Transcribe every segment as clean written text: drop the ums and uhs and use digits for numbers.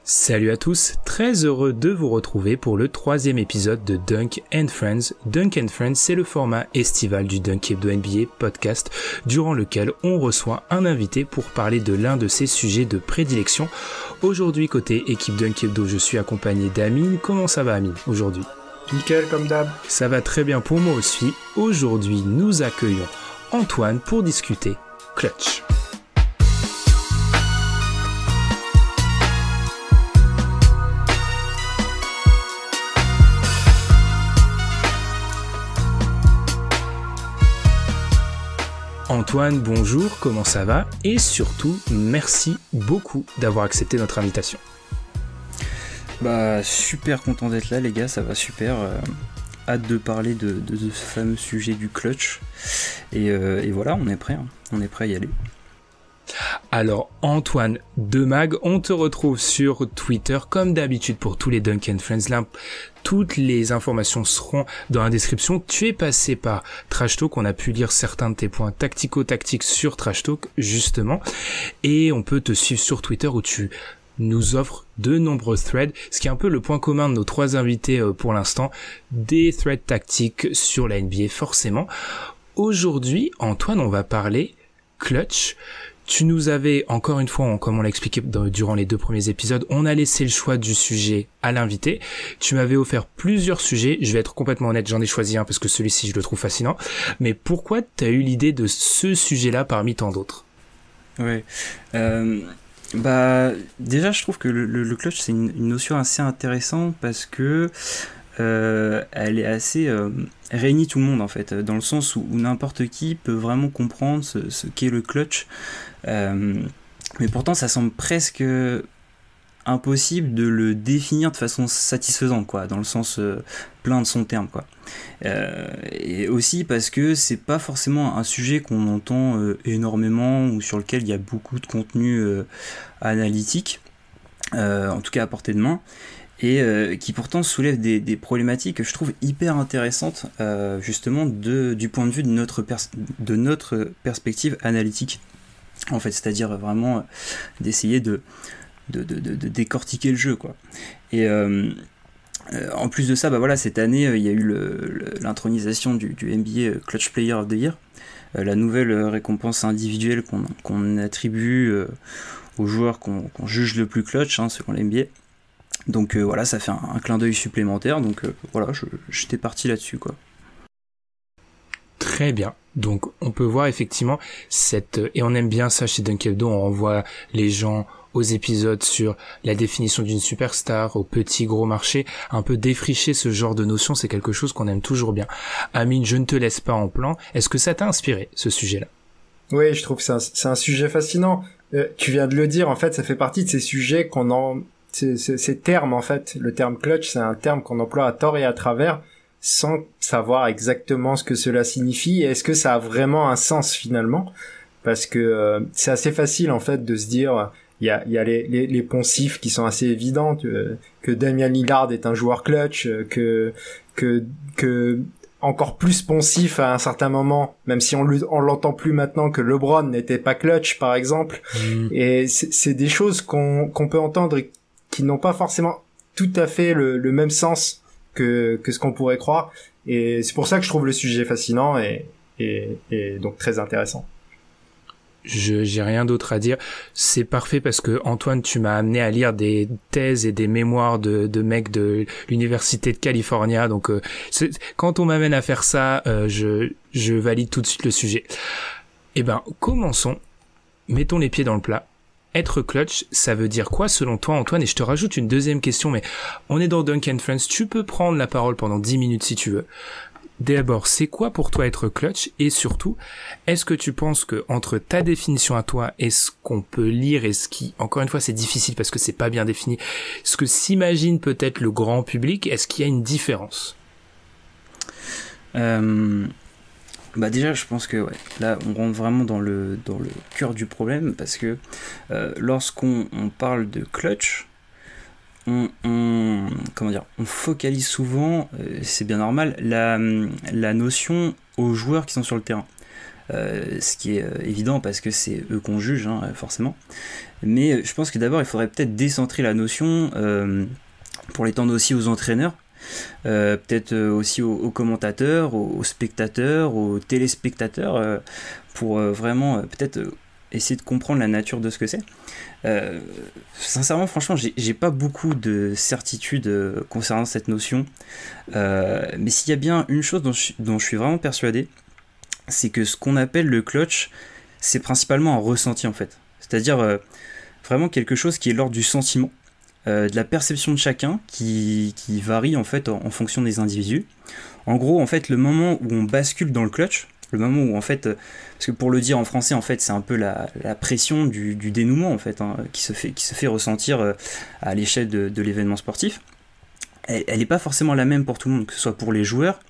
Salut à tous, très heureux de vous retrouver pour le 3e épisode de Dunk & Friends. Dunk & Friends, c'est le format estival du Dunk Hebdo NBA podcast, durant lequel on reçoit un invité pour parler de l'un de ses sujets de prédilection. Aujourd'hui, côté équipe Dunk Hebdo, je suis accompagné d'Amine. Comment ça va, Amine, aujourd'hui ? Nickel, comme d'hab. Ça va très bien pour moi aussi. Aujourd'hui, nous accueillons Antoine pour discuter Clutch. Antoine, bonjour, comment ça va ? Et surtout, merci beaucoup d'avoir accepté notre invitation. Bah, super content d'être là, les gars, ça va super. Hâte de parler de ce fameux sujet du clutch. Et voilà, on est prêt, hein. On est prêt à y aller. Alors, Antoine Demag, on te retrouve sur Twitter, comme d'habitude pour tous les Dunk & Friends. Là, toutes les informations seront dans la description. Tu es passé par Trash Talk, on a pu lire certains de tes points tactico-tactiques sur Trash Talk, justement. Et on peut te suivre sur Twitter où tu nous offres de nombreux threads, ce qui est un peu le point commun de nos 3 invités pour l'instant, des threads tactiques sur la NBA, forcément. Aujourd'hui, Antoine, on va parler clutch. Tu nous avais, encore une fois, comme on l'a expliqué durant les 2 premiers épisodes, on a laissé le choix du sujet à l'invité. Tu m'avais offert plusieurs sujets. Je vais être complètement honnête, j'en ai choisi un parce que celui-ci, je le trouve fascinant. Mais pourquoi tu as eu l'idée de ce sujet-là parmi tant d'autres ? Ouais. Bah, déjà, je trouve que le clutch, c'est une notion assez intéressante parce que elle est assez réunit tout le monde en fait, dans le sens où n'importe qui peut vraiment comprendre ce qu'est le clutch, mais pourtant ça semble presque impossible de le définir de façon satisfaisante, quoi, dans le sens plein de son terme, quoi. Et aussi parce que c'est pas forcément un sujet qu'on entend énormément ou sur lequel il y a beaucoup de contenu analytique, en tout cas à portée de main, et qui pourtant soulève des problématiques que je trouve hyper intéressantes, justement du point de vue de notre perspective analytique, en fait, c'est-à-dire vraiment d'essayer de décortiquer le jeu, quoi. Et en plus de ça, bah voilà, cette année il y a eu l'intronisation du NBA Clutch Player of the Year, la nouvelle récompense individuelle qu'on attribue aux joueurs qu'on juge le plus clutch, hein, selon l'NBA. Donc voilà, ça fait un clin d'œil supplémentaire, donc voilà, j'étais parti là-dessus, quoi. Très bien. Donc on peut voir effectivement et on aime bien ça chez Dunk Hebdo, on renvoie les gens aux épisodes sur la définition d'une superstar, au petit gros marché, un peu défricher ce genre de notions, c'est quelque chose qu'on aime toujours bien. Amine, je ne te laisse pas en plan, est-ce que ça t'a inspiré, ce sujet-là ? Oui, je trouve que c'est un sujet fascinant. Tu viens de le dire, en fait, ça fait partie de ces sujets ces termes, en fait. Le terme clutch, c'est un terme qu'on emploie à tort et à travers, sans savoir exactement ce que cela signifie et est-ce que ça a vraiment un sens finalement, parce que c'est assez facile en fait de se dire il y a les poncifs qui sont assez évidents, que Damian Lillard est un joueur clutch, que encore plus poncif à un certain moment, même si on l'entend plus maintenant, que LeBron n'était pas clutch par exemple. Et c'est des choses qu'on peut entendre et qui n'ont pas forcément tout à fait le même sens que ce qu'on pourrait croire, et c'est pour ça que je trouve le sujet fascinant et donc très intéressant. J'ai rien d'autre à dire. C'est parfait parce que Antoine, tu m'as amené à lire des thèses et des mémoires de mecs de l'université de California. Donc, quand on m'amène à faire ça, je valide tout de suite le sujet. Eh ben, commençons. Mettons les pieds dans le plat. Être clutch, ça veut dire quoi selon toi, Antoine ? Et je te rajoute une deuxième question, mais on est dans Dunk & Friends, tu peux prendre la parole pendant 10 minutes si tu veux. D'abord, c'est quoi pour toi être clutch ? Et surtout, est-ce que tu penses que entre ta définition à toi et ce qu'on peut lire et ce qui, encore une fois, c'est difficile parce que c'est pas bien défini, ce que s'imagine peut-être le grand public, est-ce qu'il y a une différence ? Bah déjà, je pense que ouais, là on rentre vraiment dans le cœur du problème, parce que lorsqu'on parle de clutch, on focalise souvent, c'est bien normal, la notion aux joueurs qui sont sur le terrain. ce qui est évident parce que c'est eux qu'on juge, hein, forcément. Mais je pense que d'abord il faudrait peut-être décentrer la notion pour l'étendre aussi aux entraîneurs, peut-être aussi aux commentateurs, aux spectateurs, aux téléspectateurs, pour vraiment peut-être essayer de comprendre la nature de ce que c'est. Sincèrement, franchement, j'ai pas beaucoup de certitude concernant cette notion, mais s'il y a bien une chose dont je suis vraiment persuadé, c'est que ce qu'on appelle le clutch, c'est principalement un ressenti en fait, c'est-à-dire vraiment quelque chose qui est l'ordre du sentiment, de la perception de chacun qui varie en fait en fonction des individus. En gros, en fait, le moment où on bascule dans le clutch, le moment où en fait, parce que pour le dire en français, en fait, c'est un peu la pression du dénouement en fait, hein, qui se fait ressentir à l'échelle de l'événement sportif. Elle n'est pas forcément la même pour tout le monde, que ce soit pour les joueurs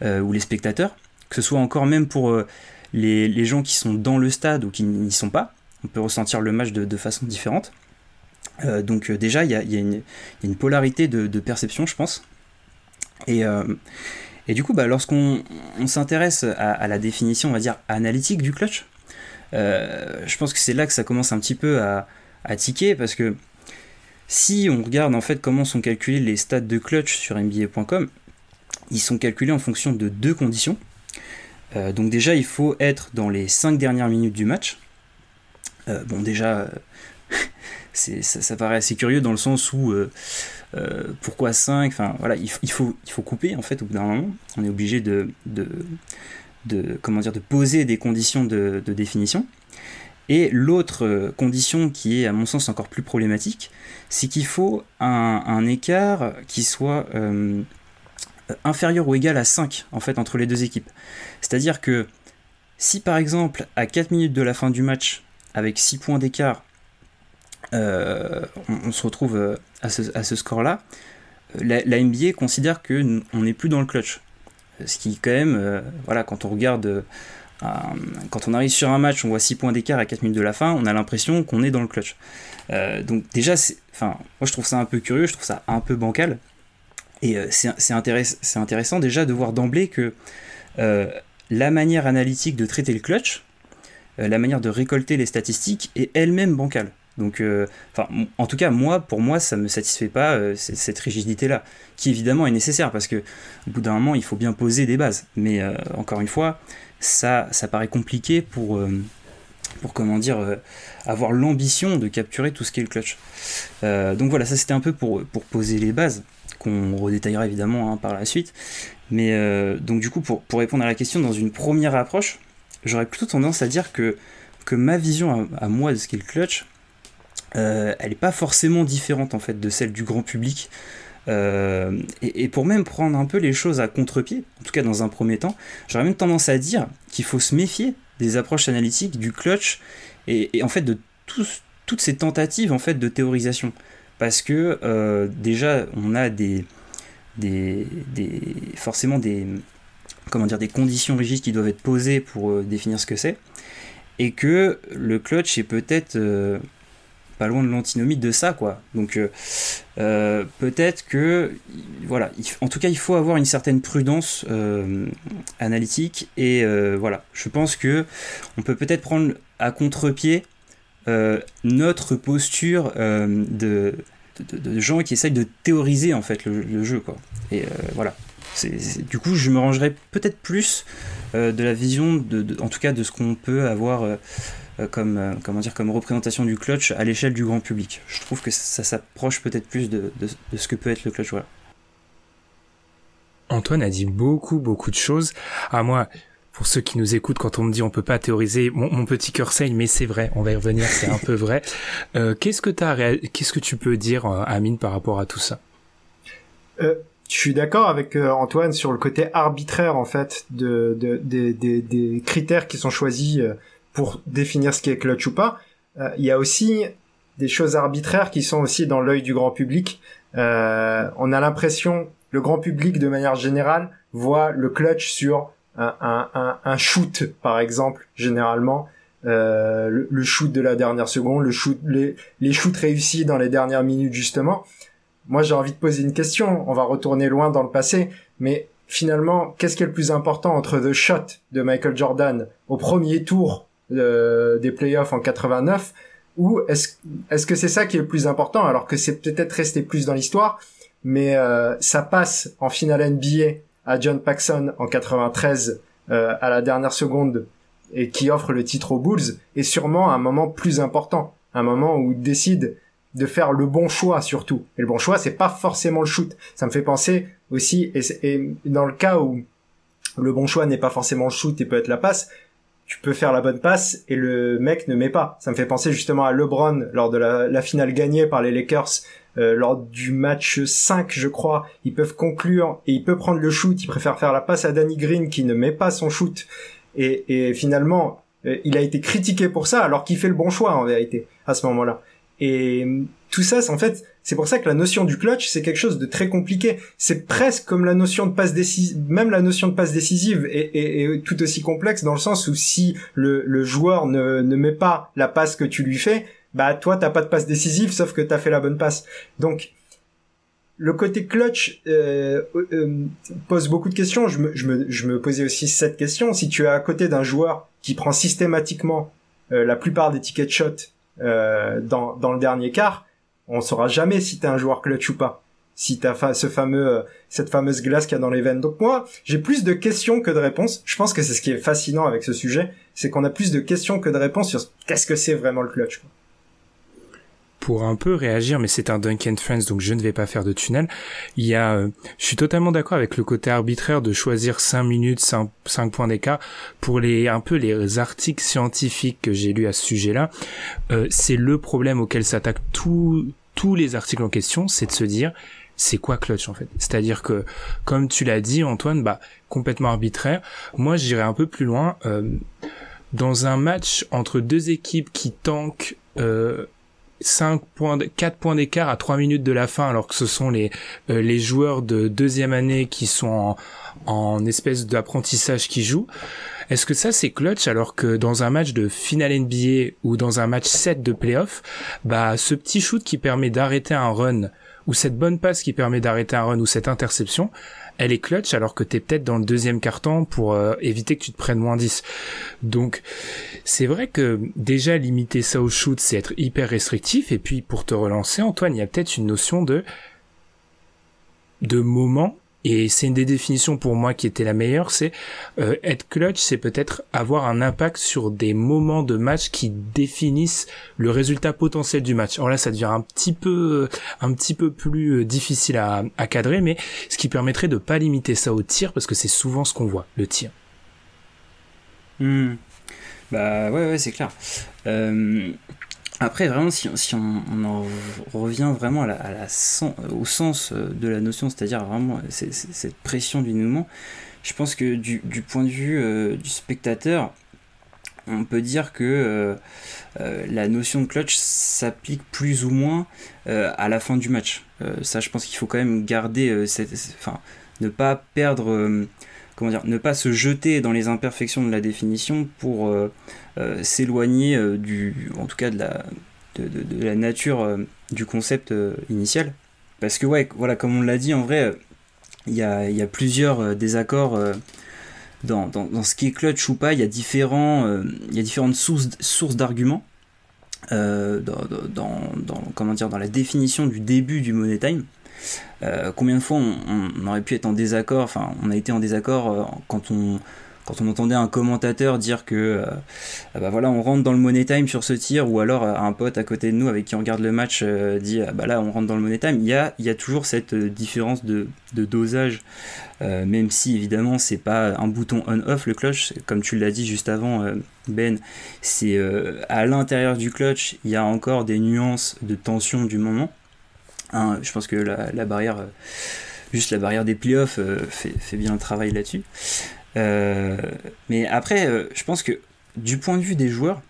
ou les spectateurs, que ce soit encore même pour les gens qui sont dans le stade ou qui n'y sont pas. On peut ressentir le match de façon différente. Donc déjà, il y a une polarité de perception, je pense. Et du coup, lorsqu'on s'intéresse à la définition, on va dire, analytique du clutch, je pense que c'est là que ça commence un petit peu à tiquer, parce que si on regarde en fait comment sont calculés les stats de clutch sur NBA.com, ils sont calculés en fonction de 2 conditions. Donc déjà, il faut être dans les 5 dernières minutes du match. Déjà, ça paraît assez curieux dans le sens où pourquoi 5, enfin voilà, il faut couper en fait au bout d'un moment. On est obligé de poser des conditions de définition. Et l'autre condition qui est à mon sens encore plus problématique, c'est qu'il faut un écart qui soit inférieur ou égal à 5 en fait entre les deux équipes. C'est-à-dire que si par exemple à 4 minutes de la fin du match, avec 6 points d'écart, on se retrouve à ce score-là, la NBA considère qu'on n'est plus dans le clutch. Ce qui quand même, quand on regarde, quand on arrive sur un match, on voit 6 points d'écart à 4 minutes de la fin, on a l'impression qu'on est dans le clutch. Donc déjà, moi je trouve ça un peu curieux, je trouve ça un peu bancal. Et c'est intéressant déjà de voir d'emblée que la manière analytique de traiter le clutch, la manière de récolter les statistiques est elle-même bancale. Donc, en tout cas, pour moi, ça ne me satisfait pas cette rigidité-là, qui évidemment est nécessaire, parce qu'au bout d'un moment, il faut bien poser des bases. Mais encore une fois, ça paraît compliqué pour avoir l'ambition de capturer tout ce qu'est le clutch. Donc voilà, ça c'était un peu pour poser les bases, qu'on redétaillera évidemment par la suite. Mais donc du coup, pour répondre à la question, dans une première approche, j'aurais plutôt tendance à dire que ma vision à moi de ce qu'est le clutch, elle n'est pas forcément différente en fait de celle du grand public, et pour même prendre un peu les choses à contre-pied, en tout cas dans un premier temps, j'aurais même tendance à dire qu'il faut se méfier des approches analytiques du clutch et en fait de toutes ces tentatives en fait de théorisation, parce que déjà on a forcément des conditions rigides qui doivent être posées pour définir ce que c'est, et que le clutch est peut-être pas loin de l'antinomie de ça, quoi. Donc peut-être que voilà, en tout cas il faut avoir une certaine prudence analytique, et voilà, je pense que on peut peut-être prendre à contre-pied notre posture de gens qui essayent de théoriser en fait le jeu, quoi. Et voilà. Du coup, je me rangerais peut-être plus de la vision, en tout cas de ce qu'on peut avoir comme représentation du clutch à l'échelle du grand public. Je trouve que ça s'approche peut-être plus de ce que peut être le clutch. Voilà. Antoine a dit beaucoup de choses. Moi, pour ceux qui nous écoutent, quand on me dit on peut pas théoriser, mon petit cœur saigne, mais c'est vrai, on va y revenir, c'est un peu vrai. Qu'est-ce que tu peux dire, Amine, par rapport à tout ça? Je suis d'accord avec Antoine sur le côté arbitraire en fait des critères qui sont choisis pour définir ce qui est clutch ou pas. Il y a aussi des choses arbitraires qui sont aussi dans l'œil du grand public. On a l'impression, le grand public de manière générale voit le clutch sur un shoot par exemple, généralement le shoot de la dernière seconde, les shoots réussis dans les dernières minutes justement. Moi, j'ai envie de poser une question. On va retourner loin dans le passé, mais finalement, qu'est-ce qui est le plus important entre The Shot de Michael Jordan au premier tour des playoffs en 89, ou est-ce que c'est ça qui est le plus important, alors que c'est peut-être resté plus dans l'histoire, mais ça passe en finale NBA à John Paxson en 93 à la dernière seconde, et qui offre le titre aux Bulls, est sûrement un moment plus important, un moment où il décide de faire le bon choix surtout. Et le bon choix, c'est pas forcément le shoot. Ça me fait penser aussi, et dans le cas où le bon choix n'est pas forcément le shoot et peut être la passe, tu peux faire la bonne passe et le mec ne met pas. Ça me fait penser justement à LeBron lors de la finale gagnée par les Lakers, lors du match 5, je crois. Ils peuvent conclure et il peut prendre le shoot. Il préfère faire la passe à Danny Green qui ne met pas son shoot. Et finalement, il a été critiqué pour ça alors qu'il fait le bon choix en vérité à ce moment-là. Et tout ça, c'est en fait, c'est pour ça que la notion du clutch, c'est quelque chose de très compliqué. C'est presque comme la notion de passe décisive, même la notion de passe décisive est tout aussi complexe, dans le sens où si le joueur ne met pas la passe que tu lui fais, bah toi t'as pas de passe décisive, sauf que t'as fait la bonne passe. Donc le côté clutch pose beaucoup de questions. Je me posais aussi cette question: si tu es à côté d'un joueur qui prend systématiquement la plupart des tickets de shot dans le dernier quart, on saura jamais si t'es un joueur clutch ou pas, si t'as cette fameuse glace qu'il y a dans les veines. Donc moi, j'ai plus de questions que de réponses. Je pense que c'est ce qui est fascinant avec ce sujet, c'est qu'on a plus de questions que de réponses sur qu'est-ce que c'est vraiment le clutch, quoi. Pour un peu réagir, mais c'est un Dunk and Friends, donc je ne vais pas faire de tunnel. Je suis totalement d'accord avec le côté arbitraire de choisir 5 minutes, 5 points d'écart. Pour les articles scientifiques que j'ai lus à ce sujet-là, c'est le problème auquel s'attaquent tous les articles en question, c'est de se dire, c'est quoi clutch en fait? C'est-à-dire que, comme tu l'as dit Antoine, complètement arbitraire. Moi, j'irais un peu plus loin. Dans un match entre deux équipes qui tankent 4 points d'écart à 3 minutes de la fin, alors que ce sont les joueurs de deuxième année qui sont en espèce d'apprentissage qui jouent. Est-ce que ça c'est clutch, alors que dans un match de finale NBA ou dans un match 7 de playoff, ce petit shoot qui permet d'arrêter un run, ou cette bonne passe qui permet d'arrêter un run, ou cette interception, elle est clutch alors que t'es peut-être dans le deuxième quart-temps pour éviter que tu te prennes moins 10. Donc c'est vrai que déjà limiter ça au shoot, c'est être hyper restrictif. Et puis pour te relancer Antoine, il y a peut-être une notion de moment, et c'est une des définitions pour moi qui était la meilleure, c'est être clutch, c'est peut-être avoir un impact sur des moments de match qui définissent le résultat potentiel du match. Alors là, ça devient un petit peu plus difficile à cadrer, mais ce qui permettrait de pas limiter ça au tir, parce que c'est souvent ce qu'on voit, le tir. Ouais, c'est clair. Après, vraiment, si on en revient vraiment au sens de la notion, c'est-à-dire vraiment cette pression du dénouement, je pense que du point de vue du spectateur, on peut dire que la notion de clutch s'applique plus ou moins à la fin du match. Ça, je pense qu'il faut quand même garder ne pas perdre... ne pas se jeter dans les imperfections de la définition pour s'éloigner en tout cas de la nature du concept initial. Parce que comme on l'a dit, en vrai, il y a plusieurs désaccords dans ce qui est clutch ou pas. Il y a différentes sources d'arguments dans la définition du début du Money Time. Combien de fois on aurait pu être en désaccord, on a été en désaccord quand on entendait un commentateur dire que on rentre dans le Money Time sur ce tir, ou alors un pote à côté de nous avec qui on regarde le match dit là on rentre dans le Money Time. Il y a toujours cette différence de dosage, même si évidemment c'est pas un bouton on-off le clutch, comme tu l'as dit juste avant Ben, c'est à l'intérieur du clutch il y a encore des nuances de tension du moment. Je pense que la barrière des playoffs fait bien le travail là-dessus. Mais après, je pense que du point de vue des joueurs,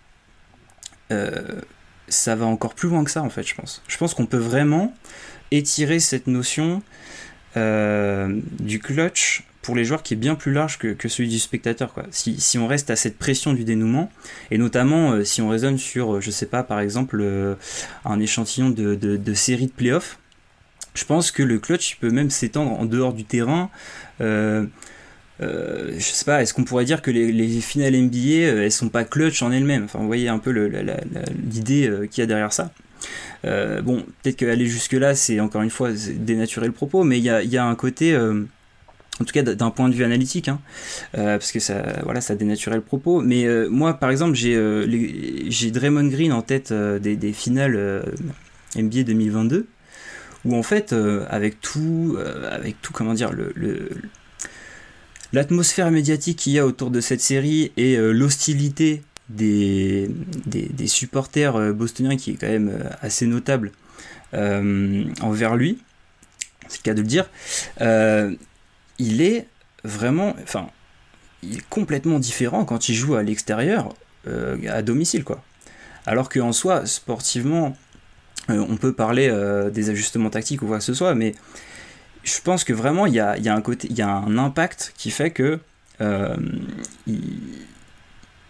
ça va encore plus loin que ça en fait. Je pense qu'on peut vraiment étirer cette notion du clutch pour les joueurs qui est bien plus large que celui du spectateur, quoi. Si on reste à cette pression du dénouement, et notamment si on raisonne sur, je sais pas, par exemple un échantillon de série de playoffs, je pense que le clutch peut même s'étendre en dehors du terrain. Je sais pas, est-ce qu'on pourrait dire que les finales NBA, elles sont pas clutch en elles-mêmes? Enfin, vous voyez un peu l'idée qu'il y a derrière ça. Bon, peut-être qu'aller jusque-là, c'est encore une fois dénaturer le propos, mais il y a un côté, en tout cas d'un point de vue analytique, hein, parce que ça dénaturait le propos. Mais moi, par exemple, j'ai Draymond Green en tête des finales NBA 2022, où en fait, avec tout, comment dire, l'atmosphère médiatique qu'il y a autour de cette série et l'hostilité des supporters bostoniens qui est quand même assez notable envers lui, c'est le cas de le dire, il est vraiment, enfin, il est complètement différent quand il joue à l'extérieur, à domicile, quoi. Alors qu'en soi, sportivement, on peut parler des ajustements tactiques ou quoi que ce soit, mais je pense que vraiment il y a un impact qui fait que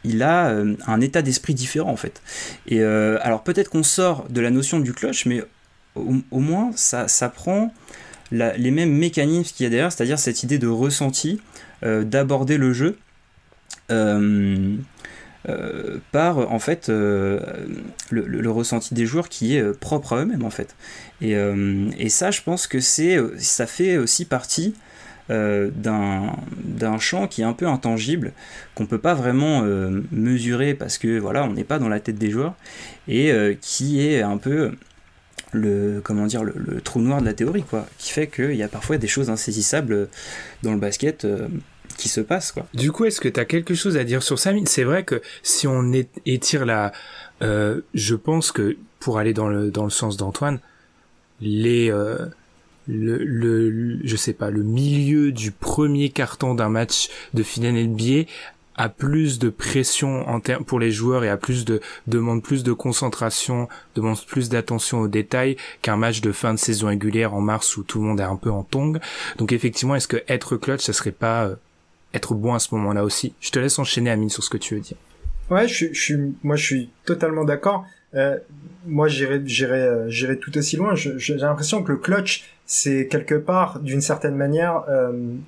il a un état d'esprit différent en fait. Et alors peut-être qu'on sort de la notion du clutch, mais au moins ça prend les mêmes mécanismes qu'il y a derrière, c'est-à-dire cette idée de ressenti, d'aborder le jeu par en fait le ressenti des joueurs qui est propre à eux-mêmes en fait. Et ça, je pense que ça fait aussi partie d'un champ qui est un peu intangible, qu'on peut pas vraiment mesurer parce que voilà, on n'est pas dans la tête des joueurs, et qui est un peu le trou noir de la théorie, quoi, qui fait qu'il y a parfois des choses insaisissables dans le basket qui se passent, quoi. Du coup, est-ce que tu as quelque chose à dire sur ça? C'est vrai que si on étire je pense que pour aller dans le sens d'Antoine, je sais pas, le milieu du premier quart-temps d'un match de finale NBA a plus de pression pour les joueurs et demande plus de concentration, demande plus d'attention aux détails qu'un match de fin de saison régulière en mars où tout le monde est un peu en tongs. Donc effectivement, est-ce que être clutch, ça serait pas être bon à ce moment-là aussi? Je te laisse enchaîner, Amine, sur ce que tu veux dire. Ouais, moi je suis totalement d'accord. Moi j'irais tout aussi loin. J'ai l'impression que le clutch, c'est quelque part, d'une certaine manière,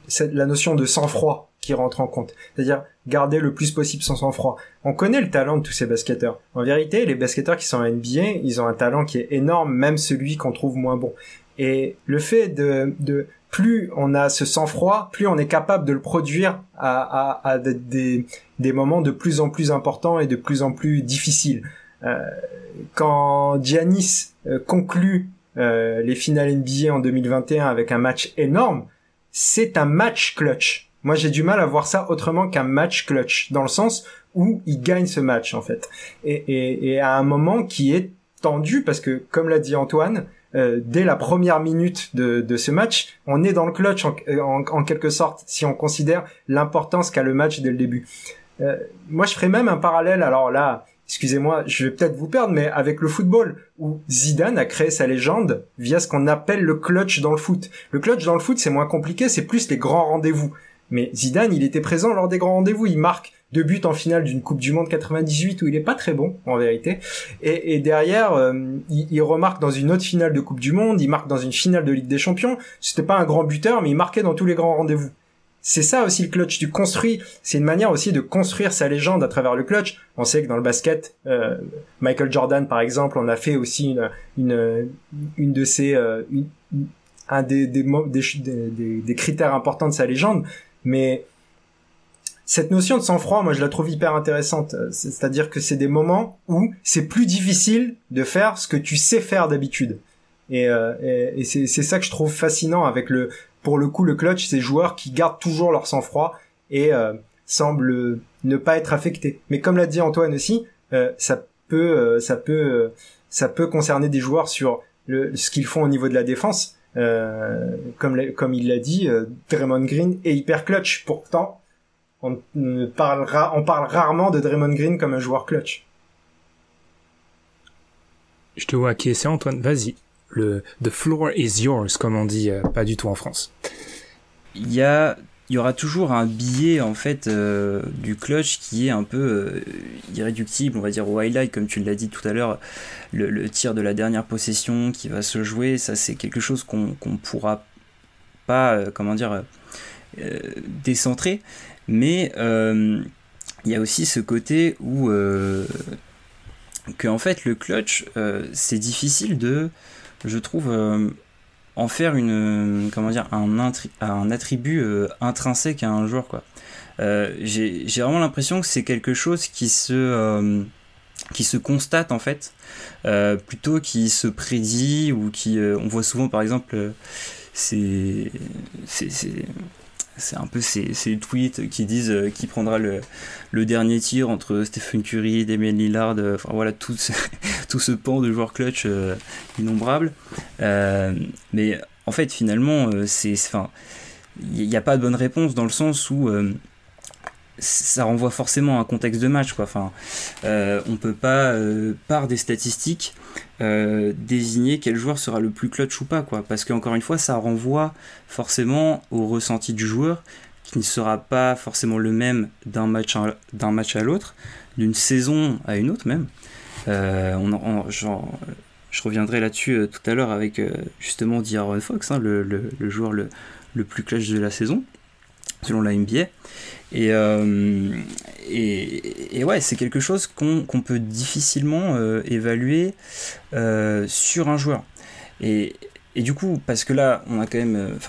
c'est la notion de sang-froid qui rentre en compte. C'est-à-dire garder le plus possible son sang-froid. On connaît le talent de tous ces basketteurs. En vérité, les basketteurs qui sont en NBA, ils ont un talent qui est énorme, même celui qu'on trouve moins bon. Et le fait de plus on a ce sang-froid, plus on est capable de le produire à des moments de plus en plus importants et de plus en plus difficiles. Quand Giannis conclut les finales NBA en 2021 avec un match énorme, c'est un match clutch. Moi, j'ai du mal à voir ça autrement qu'un match clutch, dans le sens où il gagne ce match, en fait. Et à un moment qui est tendu, parce que, comme l'a dit Antoine, dès la première minute de ce match, on est dans le clutch en quelque sorte, si on considère l'importance qu'a le match dès le début. Moi, je ferais même un parallèle, alors là, excusez-moi, je vais peut-être vous perdre, mais avec le football, où Zidane a créé sa légende via ce qu'on appelle le clutch dans le foot. Le clutch dans le foot, c'est moins compliqué, c'est plus les grands rendez-vous. Mais Zidane, il était présent lors des grands rendez-vous, il marque 2 buts en finale d'une Coupe du Monde 98 où il est pas très bon, en vérité. Et derrière, il remarque dans une autre finale de Coupe du Monde, il marque dans une finale de Ligue des Champions. C'était pas un grand buteur, mais il marquait dans tous les grands rendez-vous. C'est ça aussi le clutch, tu construis, c'est une manière aussi de construire sa légende à travers le clutch. On sait que dans le basket, Michael Jordan par exemple, on a fait aussi une de ses un des critères importants de sa légende, mais cette notion de sang-froid, moi je la trouve hyper intéressante, c'est-à-dire que c'est des moments où c'est plus difficile de faire ce que tu sais faire d'habitude. Et c'est ça que je trouve fascinant avec pour le coup, le clutch, ces joueurs qui gardent toujours leur sang-froid et semblent ne pas être affectés. Mais comme l'a dit Antoine aussi, ça peut concerner des joueurs sur ce qu'ils font au niveau de la défense. Comme il l'a dit, Draymond Green est hyper clutch. Pourtant, on parle rarement de Draymond Green comme un joueur clutch. Je te vois acquiescer, Antoine. Vas-y. The floor is yours, comme on dit pas du tout en France. Il y a il y aura toujours un biais en fait du clutch qui est un peu irréductible, on va dire au highlight, comme tu l'as dit tout à l'heure, le tir de la dernière possession qui va se jouer, ça c'est quelque chose qu'on pourra pas décentrer, mais il y a aussi ce côté où que en fait le clutch c'est difficile de, je trouve, en faire un attribut intrinsèque à un joueur, quoi. J'ai vraiment l'impression que c'est quelque chose qui se constate en fait, plutôt qui se prédit, ou qui on voit souvent par exemple c'est un peu ces tweets qui disent qui prendra le dernier tir entre Stephen Curry, Damian Lillard, enfin voilà tout ce pan de joueurs clutch innombrables. Mais en fait finalement il n'y a pas de bonne réponse, dans le sens où ça renvoie forcément à un contexte de match, quoi. Enfin, on peut pas par des statistiques désigner quel joueur sera le plus clutch ou pas, quoi, parce qu'encore une fois ça renvoie forcément au ressenti du joueur, qui ne sera pas forcément le même d'un match à l'autre, d'une saison à une autre même. Je reviendrai là-dessus tout à l'heure avec justement De'Aaron Fox, hein, le joueur le plus clutch de la saison selon la NBA. Et ouais, c'est quelque chose qu'on peut difficilement évaluer sur un joueur. Et du coup, parce que là, on a quand même...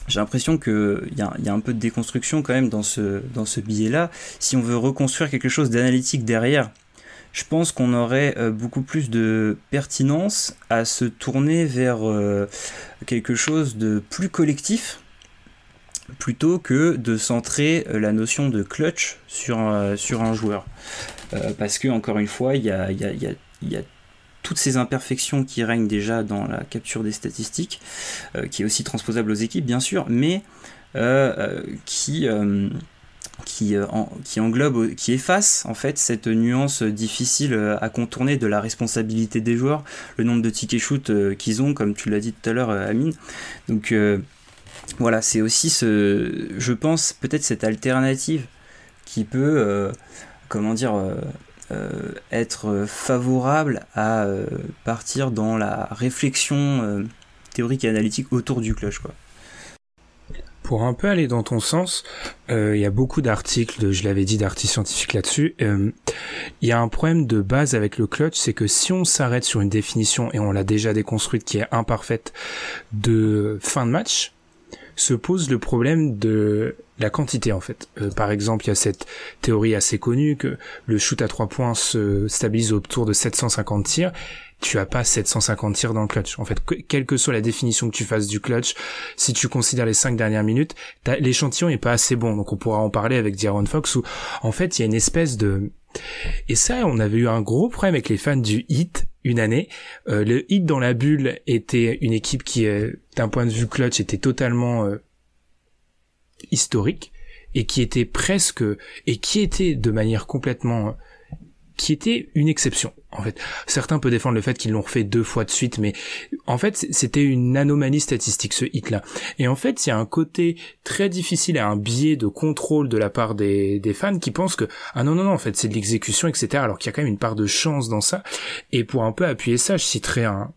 j'ai l'impression qu'il y a un peu de déconstruction quand même dans ce biais-là. Si on veut reconstruire quelque chose d'analytique derrière, je pense qu'on aurait beaucoup plus de pertinence à se tourner vers quelque chose de plus collectif, plutôt que de centrer la notion de clutch sur un joueur. Parce que, encore une fois, il y a toutes ces imperfections qui règnent déjà dans la capture des statistiques, qui est aussi transposable aux équipes, bien sûr, mais qui englobe, qui efface en fait cette nuance difficile à contourner de la responsabilité des joueurs, le nombre de tickets shoot qu'ils ont, comme tu l'as dit tout à l'heure, Amine. Donc voilà, c'est aussi je pense peut-être cette alternative qui peut être favorable à partir dans la réflexion théorique et analytique autour du clutch, quoi. Pour un peu aller dans ton sens, il y a beaucoup d'articles, je l'avais dit, d'articles scientifiques là-dessus. Il y a un problème de base avec le clutch, c'est que si on s'arrête sur une définition, et on l'a déjà déconstruite, qui est imparfaite, de fin de match, se pose le problème de la quantité, en fait. Par exemple, il y a cette théorie assez connue que le shoot à 3 points se stabilise autour de 750 tirs. Tu as pas 750 tirs dans le clutch. En fait, quelle que soit la définition que tu fasses du clutch, si tu considères les 5 dernières minutes, l'échantillon est pas assez bon. Donc on pourra en parler avec De'Aaron Fox, où en fait il y a une espèce de... Et ça, on avait eu un gros problème avec les fans du Heat une année. Le Heat dans la bulle était une équipe qui, d'un point de vue clutch, était totalement historique, et qui était presque... et qui était de manière complètement... qui était une exception, en fait. Certains peuvent défendre le fait qu'ils l'ont refait 2 fois de suite, mais en fait, c'était une anomalie statistique, ce hit-là. Et en fait, il y a un côté très difficile, un biais de contrôle de la part des fans qui pensent que, ah non, en fait, c'est de l'exécution, etc., alors qu'il y a quand même une part de chance dans ça. Et pour un peu appuyer ça, je citerai un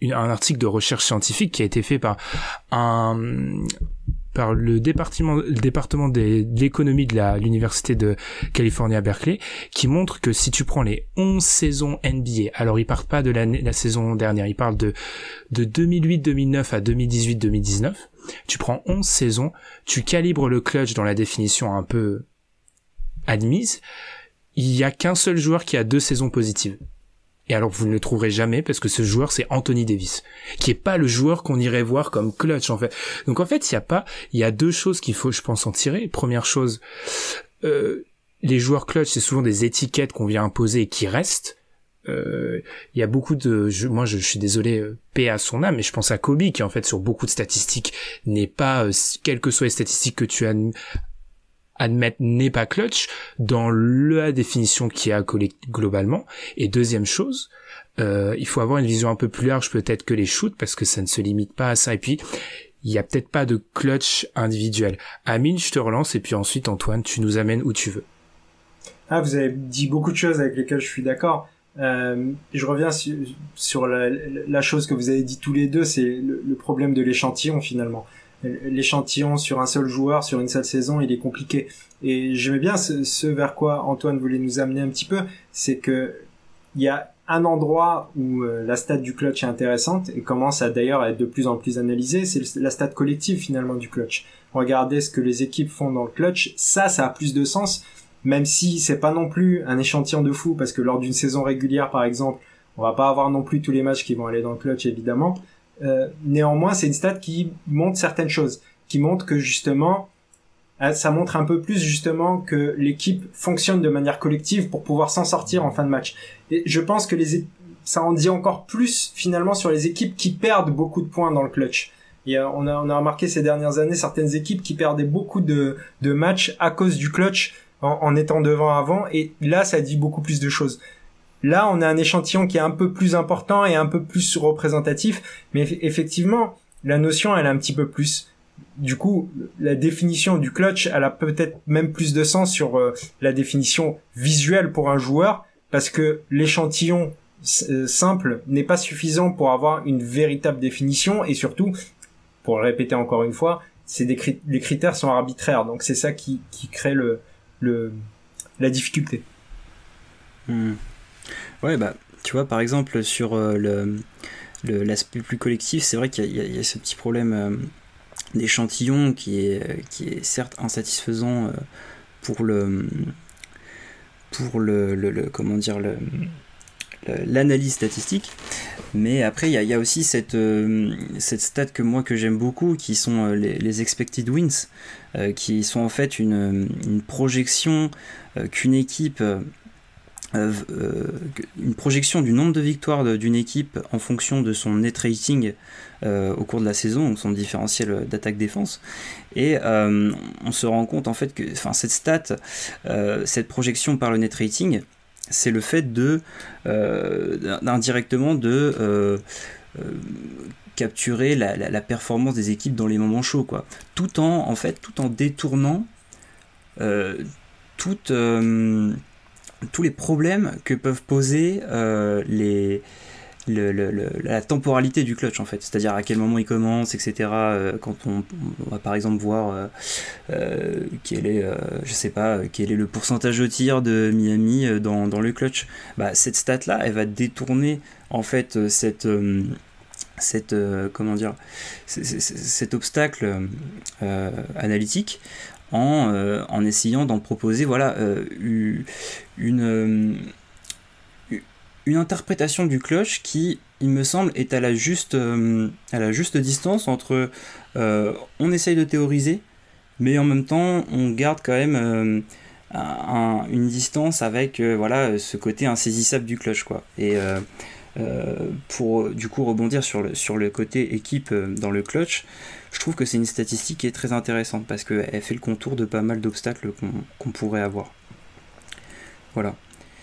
article de recherche scientifique qui a été fait par le département de l'économie de l'université de Californie à Berkeley, qui montre que si tu prends les 11 saisons NBA, alors ils partent pas de la saison dernière, ils parlent de 2008-2009 à 2018-2019, tu prends 11 saisons, tu calibres le clutch dans la définition un peu admise, il y a qu'un seul joueur qui a 2 saisons positives. Et alors vous ne le trouverez jamais, parce que ce joueur c'est Anthony Davis, qui est pas le joueur qu'on irait voir comme clutch, en fait. Donc en fait il y a 2 choses qu'il faut, je pense, en tirer. Première chose, les joueurs clutch, c'est souvent des étiquettes qu'on vient imposer et qui restent. Il y a beaucoup moi je suis désolé, paix à son âme, mais je pense à Kobe, qui en fait sur beaucoup de statistiques n'est pas, quelles que soient les statistiques que tu admettre, n'est pas clutch dans la définition qui a globalement. Et deuxième chose, il faut avoir une vision un peu plus large peut-être que les shoots, parce que ça ne se limite pas à ça. Et puis il il y a peut-être pas de clutch individuel. Amine, je te relance et puis ensuite Antoine, tu nous amènes où tu veux. Ah, vous avez dit beaucoup de choses avec lesquelles je suis d'accord. Je reviens sur la chose que vous avez dit tous les deux, c'est le problème de l'échantillon finalement. L'échantillon sur un seul joueur, sur une seule saison, il est compliqué. Et j'aimais bien ce vers quoi Antoine voulait nous amener un petit peu, c'est que il y a un endroit où la stat du clutch est intéressante et commence d'ailleurs à être de plus en plus analysée, c'est la stat collective finalement du clutch. Regardez ce que les équipes font dans le clutch, ça a plus de sens, même si c'est pas non plus un échantillon de fou, parce que lors d'une saison régulière par exemple, on va pas avoir non plus tous les matchs qui vont aller dans le clutch évidemment. Néanmoins, c'est une stat qui montre certaines choses, qui montre que justement, ça montre un peu plus justement que l'équipe fonctionne de manière collective pour pouvoir s'en sortir en fin de match. Et je pense que ça en dit encore plus finalement sur les équipes qui perdent beaucoup de points dans le clutch. Et on a remarqué ces dernières années certaines équipes qui perdaient beaucoup de matchs à cause du clutch en étant devant avant, et là ça dit beaucoup plus de choses. Là, on a un échantillon qui est un peu plus important et un peu plus représentatif, mais effectivement, la notion, elle est un petit peu plus. Du coup, la définition du clutch, elle a peut-être même plus de sens sur la définition visuelle pour un joueur, parce que l'échantillon simple n'est pas suffisant pour avoir une véritable définition, et surtout, pour le répéter encore une fois, les critères sont arbitraires, donc c'est ça qui crée la difficulté. Ouais, bah, tu vois, par exemple, sur l'aspect plus collectif, c'est vrai qu'il y a ce petit problème d'échantillon qui est certes insatisfaisant pour comment dire, l'analyse statistique, mais après il y a aussi cette stat que j'aime beaucoup, qui sont les expected wins, qui sont en fait une projection qu'une équipe une projection du nombre de victoires d'une équipe en fonction de son net rating au cours de la saison, donc son différentiel d'attaque-défense, et on se rend compte en fait que cette stat, cette projection par le net rating, c'est le fait indirectement de capturer la performance des équipes dans les moments chauds, quoi, tout en détournant tous les problèmes que peuvent poser la temporalité du clutch, en fait, c'est-à-dire à quel moment il commence, etc. Quand on va par exemple voir quel est le pourcentage de tir de Miami dans le clutch, bah, cette stat là, elle va détourner en fait cet obstacle analytique en essayant d'en proposer une interprétation du clutch qui, il me semble, est à la juste distance entre on essaye de théoriser, mais en même temps on garde quand même une distance avec ce côté insaisissable du clutch, quoi. Et pour du coup rebondir sur le côté équipe dans le clutch, je trouve que c'est une statistique qui est très intéressante parce qu'elle fait le contour de pas mal d'obstacles qu'on pourrait avoir. Voilà.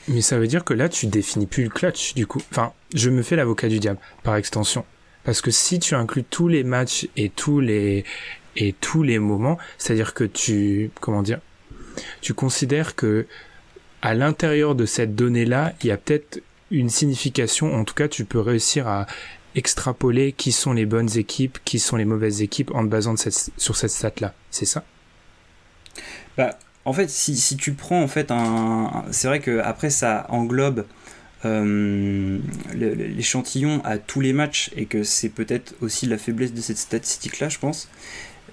Mais ça veut dire que là, tu définis plus le clutch, du coup. Enfin, je me fais l'avocat du diable, par extension. Parce que si tu inclus tous les matchs et tous les moments, c'est-à-dire que tu considères que à l'intérieur de cette donnée-là, il y a peut-être une signification. En tout cas, tu peux réussir à extrapoler qui sont les bonnes équipes, qui sont les mauvaises équipes en te basant sur cette stat-là. C'est ça ? Bah, en fait, si tu prends en fait c'est vrai que après ça englobe l'échantillon à tous les matchs, et que c'est peut-être aussi la faiblesse de cette statistique-là, je pense.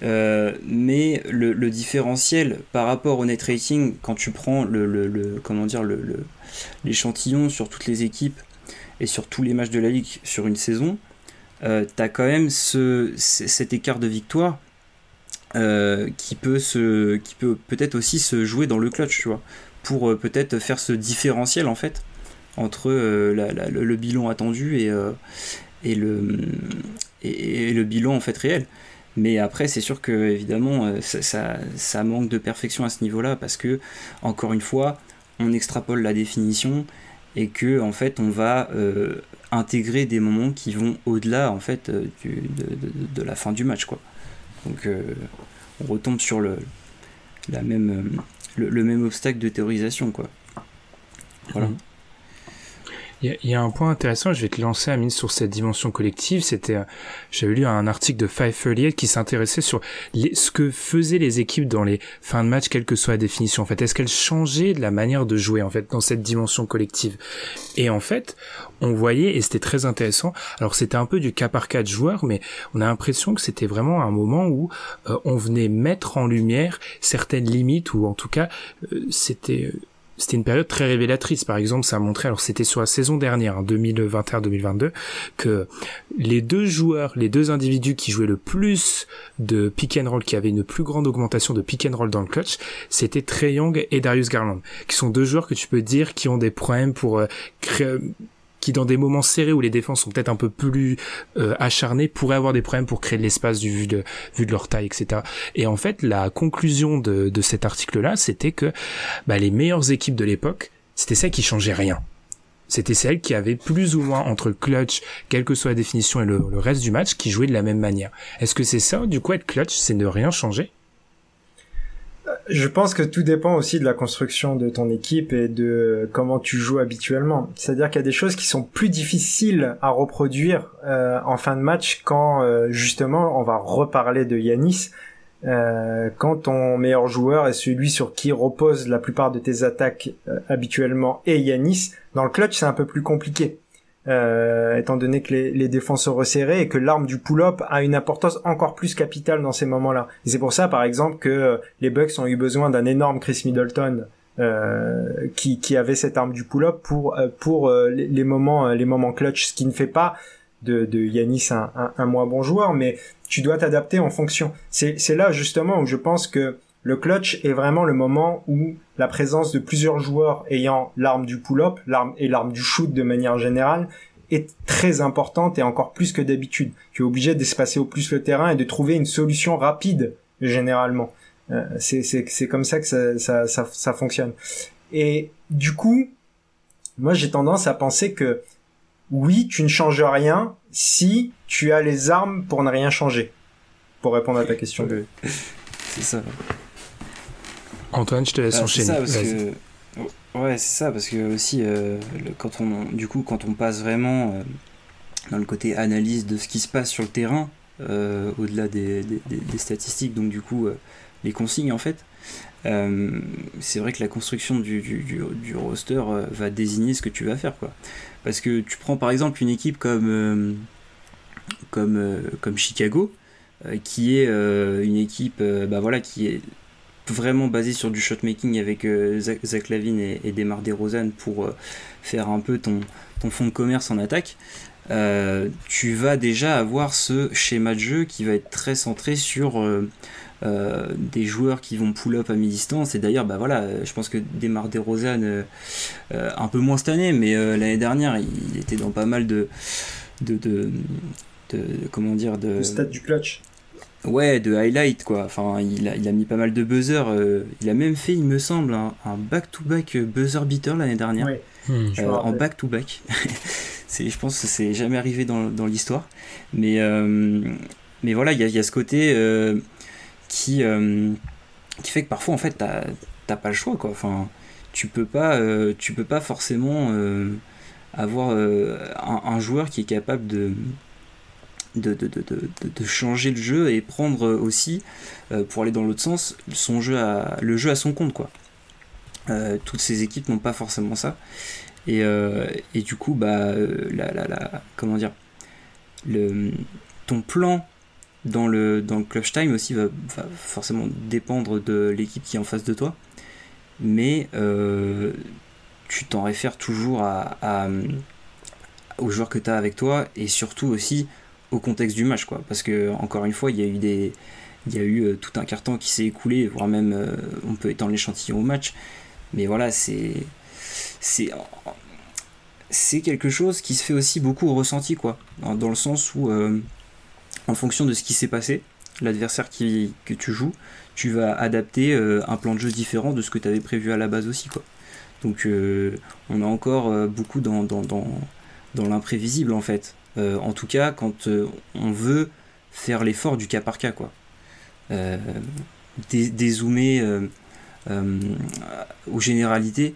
Mais le différentiel par rapport au net rating, quand tu prends l'échantillon sur toutes les équipes et sur tous les matchs de la Ligue sur une saison, t'as quand même cet écart de victoire qui peut peut-être aussi se jouer dans le clutch, tu vois, pour peut-être faire ce différentiel en fait entre le bilan attendu et le bilan en fait réel. Mais après, c'est sûr que évidemment ça manque de perfection à ce niveau-là, parce que encore une fois, on extrapole la définition et que en fait on va intégrer des moments qui vont au-delà en fait de la fin du match, quoi. Donc on retombe sur le même obstacle de théorisation, quoi. Voilà. Il y a un point intéressant, je vais te lancer, Amine, sur cette dimension collective. J'avais lu un article de 538 qui s'intéressait sur ce que faisaient les équipes dans les fins de match, quelle que soit la définition. En fait, est-ce qu'elles changeaient de la manière de jouer, en fait, dans cette dimension collective? Et en fait, on voyait, et c'était très intéressant, alors c'était un peu du cas par cas de joueurs, mais on a l'impression que c'était vraiment un moment où on venait mettre en lumière certaines limites, ou en tout cas, c'était une période très révélatrice. Par exemple, ça a montré, alors c'était sur la saison dernière, 2021-2022, que les deux individus qui jouaient le plus de pick and roll, qui avaient une plus grande augmentation de pick and roll dans le clutch, c'était Trae Young et Darius Garland, qui sont deux joueurs que tu peux dire qui ont des problèmes pour qui dans des moments serrés où les défenses sont peut-être un peu plus acharnées, pourraient avoir des problèmes pour créer de l'espace vu de leur taille, etc. Et en fait, la conclusion de cet article-là, c'était que les meilleures équipes de l'époque, c'était celles qui changeaient rien. C'était celles qui avaient plus ou moins entre le clutch, quelle que soit la définition, et le reste du match, qui jouaient de la même manière. Est-ce que c'est ça, du coup, être clutch, c'est ne rien changer? Je pense que tout dépend aussi de la construction de ton équipe et de comment tu joues habituellement. C'est-à-dire qu'il y a des choses qui sont plus difficiles à reproduire en fin de match quand justement on va reparler de Giannis. Quand ton meilleur joueur est celui sur qui repose la plupart de tes attaques habituellement et Giannis, dans le clutch c'est un peu plus compliqué. Étant donné que les défenses sont resserrées et que l'arme du pull-up a une importance encore plus capitale dans ces moments-là. Et c'est pour ça, par exemple, que les Bucks ont eu besoin d'un énorme Chris Middleton qui avait cette arme du pull-up pour les moments clutch, ce qui ne fait pas de Giannis un moins bon joueur, mais tu dois t'adapter en fonction. C'est là justement où je pense que le clutch est vraiment le moment où la présence de plusieurs joueurs ayant l'arme du pull-up, l'arme du shoot de manière générale, est très importante et encore plus que d'habitude. Tu es obligé d'espacer au plus le terrain et de trouver une solution rapide, généralement. C'est comme ça que ça fonctionne. Et du coup, moi j'ai tendance à penser que oui, tu ne changes rien si tu as les armes pour ne rien changer. Pour répondre à ta question. C'est ça. Antoine, je te laisse enchaîner. C'est ça, parce que aussi, quand on passe vraiment dans le côté analyse de ce qui se passe sur le terrain, au-delà des statistiques, donc du coup, les consignes en fait, c'est vrai que la construction du roster va désigner ce que tu vas faire, quoi. Parce que tu prends par exemple une équipe comme Chicago, qui est une équipe qui est vraiment basé sur du shotmaking avec Zach LaVine et DeMar DeRozan pour faire un peu ton fond de commerce en attaque. Tu vas déjà avoir ce schéma de jeu qui va être très centré sur des joueurs qui vont pull-up à mi-distance. Et d'ailleurs, je pense que DeMar DeRozan, un peu moins cette année, mais l'année dernière, il était dans pas mal de stade du clutch. Ouais, de highlight, quoi. Enfin, il a mis pas mal de buzzers. Il a même fait, il me semble, un back-to-back buzzer beater l'année dernière. Oui. En back-to-back. Je pense que c'est jamais arrivé dans l'histoire. Mais voilà, il y a ce côté qui fait que parfois, en fait, t'as pas le choix, quoi. Enfin, tu peux pas forcément avoir un joueur qui est capable de changer le jeu et prendre aussi, pour aller dans l'autre sens, le jeu à son compte, quoi. Toutes ces équipes n'ont pas forcément ça, et du coup ton plan dans le clutch time aussi va forcément dépendre de l'équipe qui est en face de toi, mais tu t'en réfères toujours aux joueurs que tu as avec toi, et surtout aussi au contexte du match, quoi. Parce que encore une fois, il y a eu tout un quart-temps qui s'est écoulé, voire même on peut étendre l'échantillon au match, mais voilà, c'est quelque chose qui se fait aussi beaucoup au ressenti, quoi, dans le sens où en fonction de ce qui s'est passé, l'adversaire que tu joues, tu vas adapter un plan de jeu différent de ce que tu avais prévu à la base aussi, quoi. Donc on a encore beaucoup dans dans l'imprévisible en fait. En tout cas, quand on veut faire l'effort du cas par cas, quoi. Dézoomer aux généralités,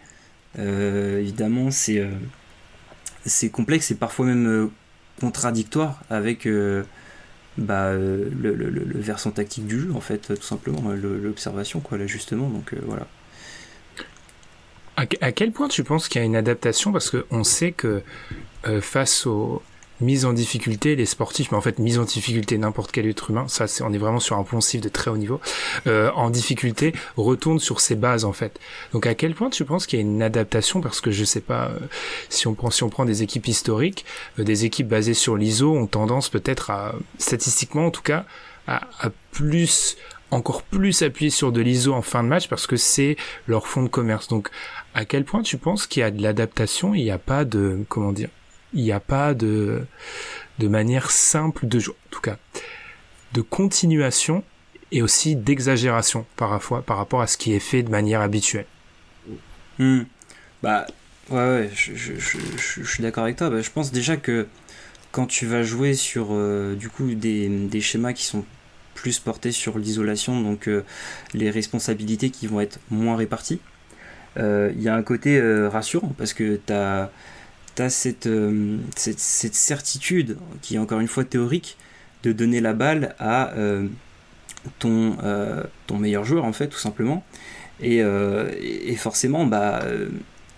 évidemment, c'est complexe et parfois même contradictoire avec le versant tactique du jeu, en fait, tout simplement, l'observation, quoi, l'ajustement, donc voilà. À quel point tu penses qu'il y a une adaptation, parce que on sait que face aux mises en difficulté, les sportifs, mais en fait mise en difficulté n'importe quel être humain, ça on est vraiment sur un poncif de très haut niveau, en difficulté retourne sur ses bases en fait. Donc à quel point tu penses qu'il y a une adaptation, parce que je sais pas, si on prend des équipes historiques, des équipes basées sur l'ISO ont tendance peut-être à, statistiquement en tout cas, à encore plus appuyer sur de l'ISO en fin de match parce que c'est leur fond de commerce. Donc à quel point tu penses qu'il y a de l'adaptation, il n'y a pas de, comment dire, il n'y a pas de manière simple de jouer, en tout cas, de continuation et aussi d'exagération par rapport à ce qui est fait de manière habituelle. Bah, ouais, je suis d'accord avec toi. Bah, je pense déjà que quand tu vas jouer sur du coup des schémas qui sont plus portés sur l'isolation, donc les responsabilités qui vont être moins réparties, il y a un côté rassurant parce que t'as cette certitude qui est encore une fois théorique de donner la balle à ton meilleur joueur en fait, tout simplement, et forcément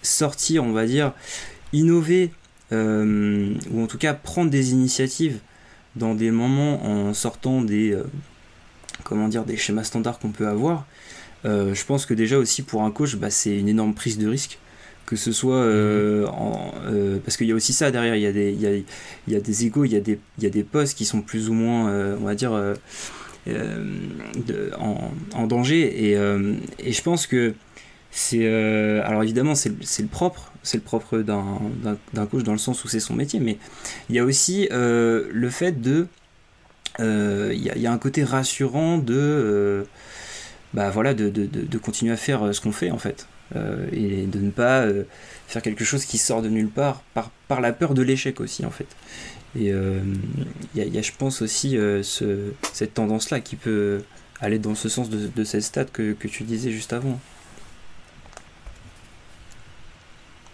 sortir, on va dire, innover ou en tout cas prendre des initiatives dans des moments en sortant des schémas standards qu'on peut avoir. Je pense que déjà aussi pour un coach, c'est une énorme prise de risque, que ce soit parce qu'il y a aussi ça derrière, il y a des égos, il y a des postes qui sont plus ou moins on va dire en danger, et je pense que c'est alors évidemment c'est le propre d'un coach dans le sens où c'est son métier, mais il y a aussi le fait de il y a un côté rassurant de continuer à faire ce qu'on fait en fait, et de ne pas faire quelque chose qui sort de nulle part par la peur de l'échec aussi en fait. Et il y a je pense aussi cette tendance là qui peut aller dans ce sens de cette stat que tu disais juste avant.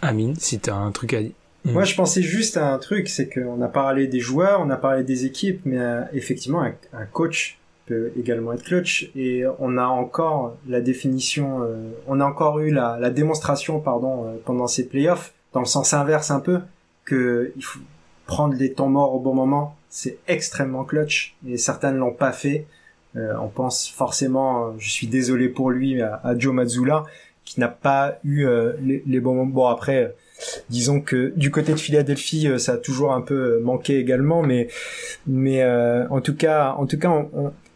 Amine, si t'as un truc à dire. Moi, je pensais juste à un truc, c'est qu'on a parlé des joueurs, on a parlé des équipes, mais effectivement, un coach peut également être clutch, et on a encore la définition, on a encore eu la démonstration, pendant ces playoffs, dans le sens inverse un peu, que il faut prendre les temps morts au bon moment, c'est extrêmement clutch, et certains ne l'ont pas fait. On pense forcément, je suis désolé pour lui, à Joe Mazzulla, qui n'a pas eu les bons moments. Bon, après, disons que du côté de Philadelphie, ça a toujours un peu manqué également, mais en tout cas, on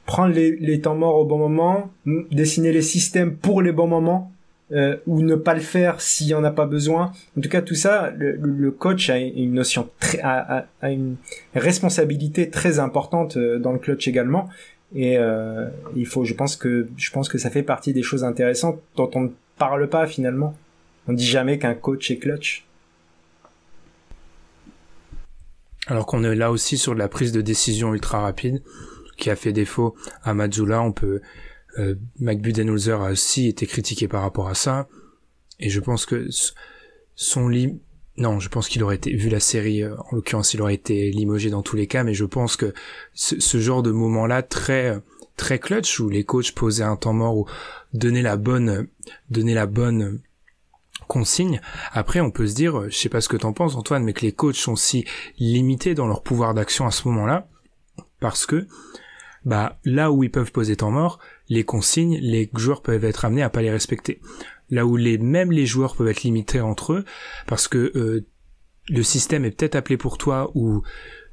prendre les temps morts au bon moment, dessiner les systèmes pour les bons moments, ou ne pas le faire s'il y en a pas besoin. En tout cas, tout ça, le coach a une notion a une responsabilité très importante dans le clutch également. Et je pense que ça fait partie des choses intéressantes dont on ne parle pas finalement. On dit jamais qu'un coach est clutch. Alors qu'on est là aussi sur de la prise de décision ultra rapide qui a fait défaut à Mazzulla. On peut Mike Budenholzer a aussi été critiqué par rapport à ça, et je pense que je pense qu'il aurait été, vu la série, en l'occurrence, il aurait été limogé dans tous les cas, mais je pense que ce genre de moment-là, très, très clutch, où les coachs posaient un temps mort, ou donnaient la bonne consigne. Après, on peut se dire, je sais pas ce que t'en penses, Antoine, mais que les coachs sont si limités dans leur pouvoir d'action à ce moment-là, parce que, là où ils peuvent poser temps mort, les consignes, les joueurs peuvent être amenés à pas les respecter. Là où même les joueurs peuvent être limités entre eux, parce que le système est peut-être appelé pour toi, ou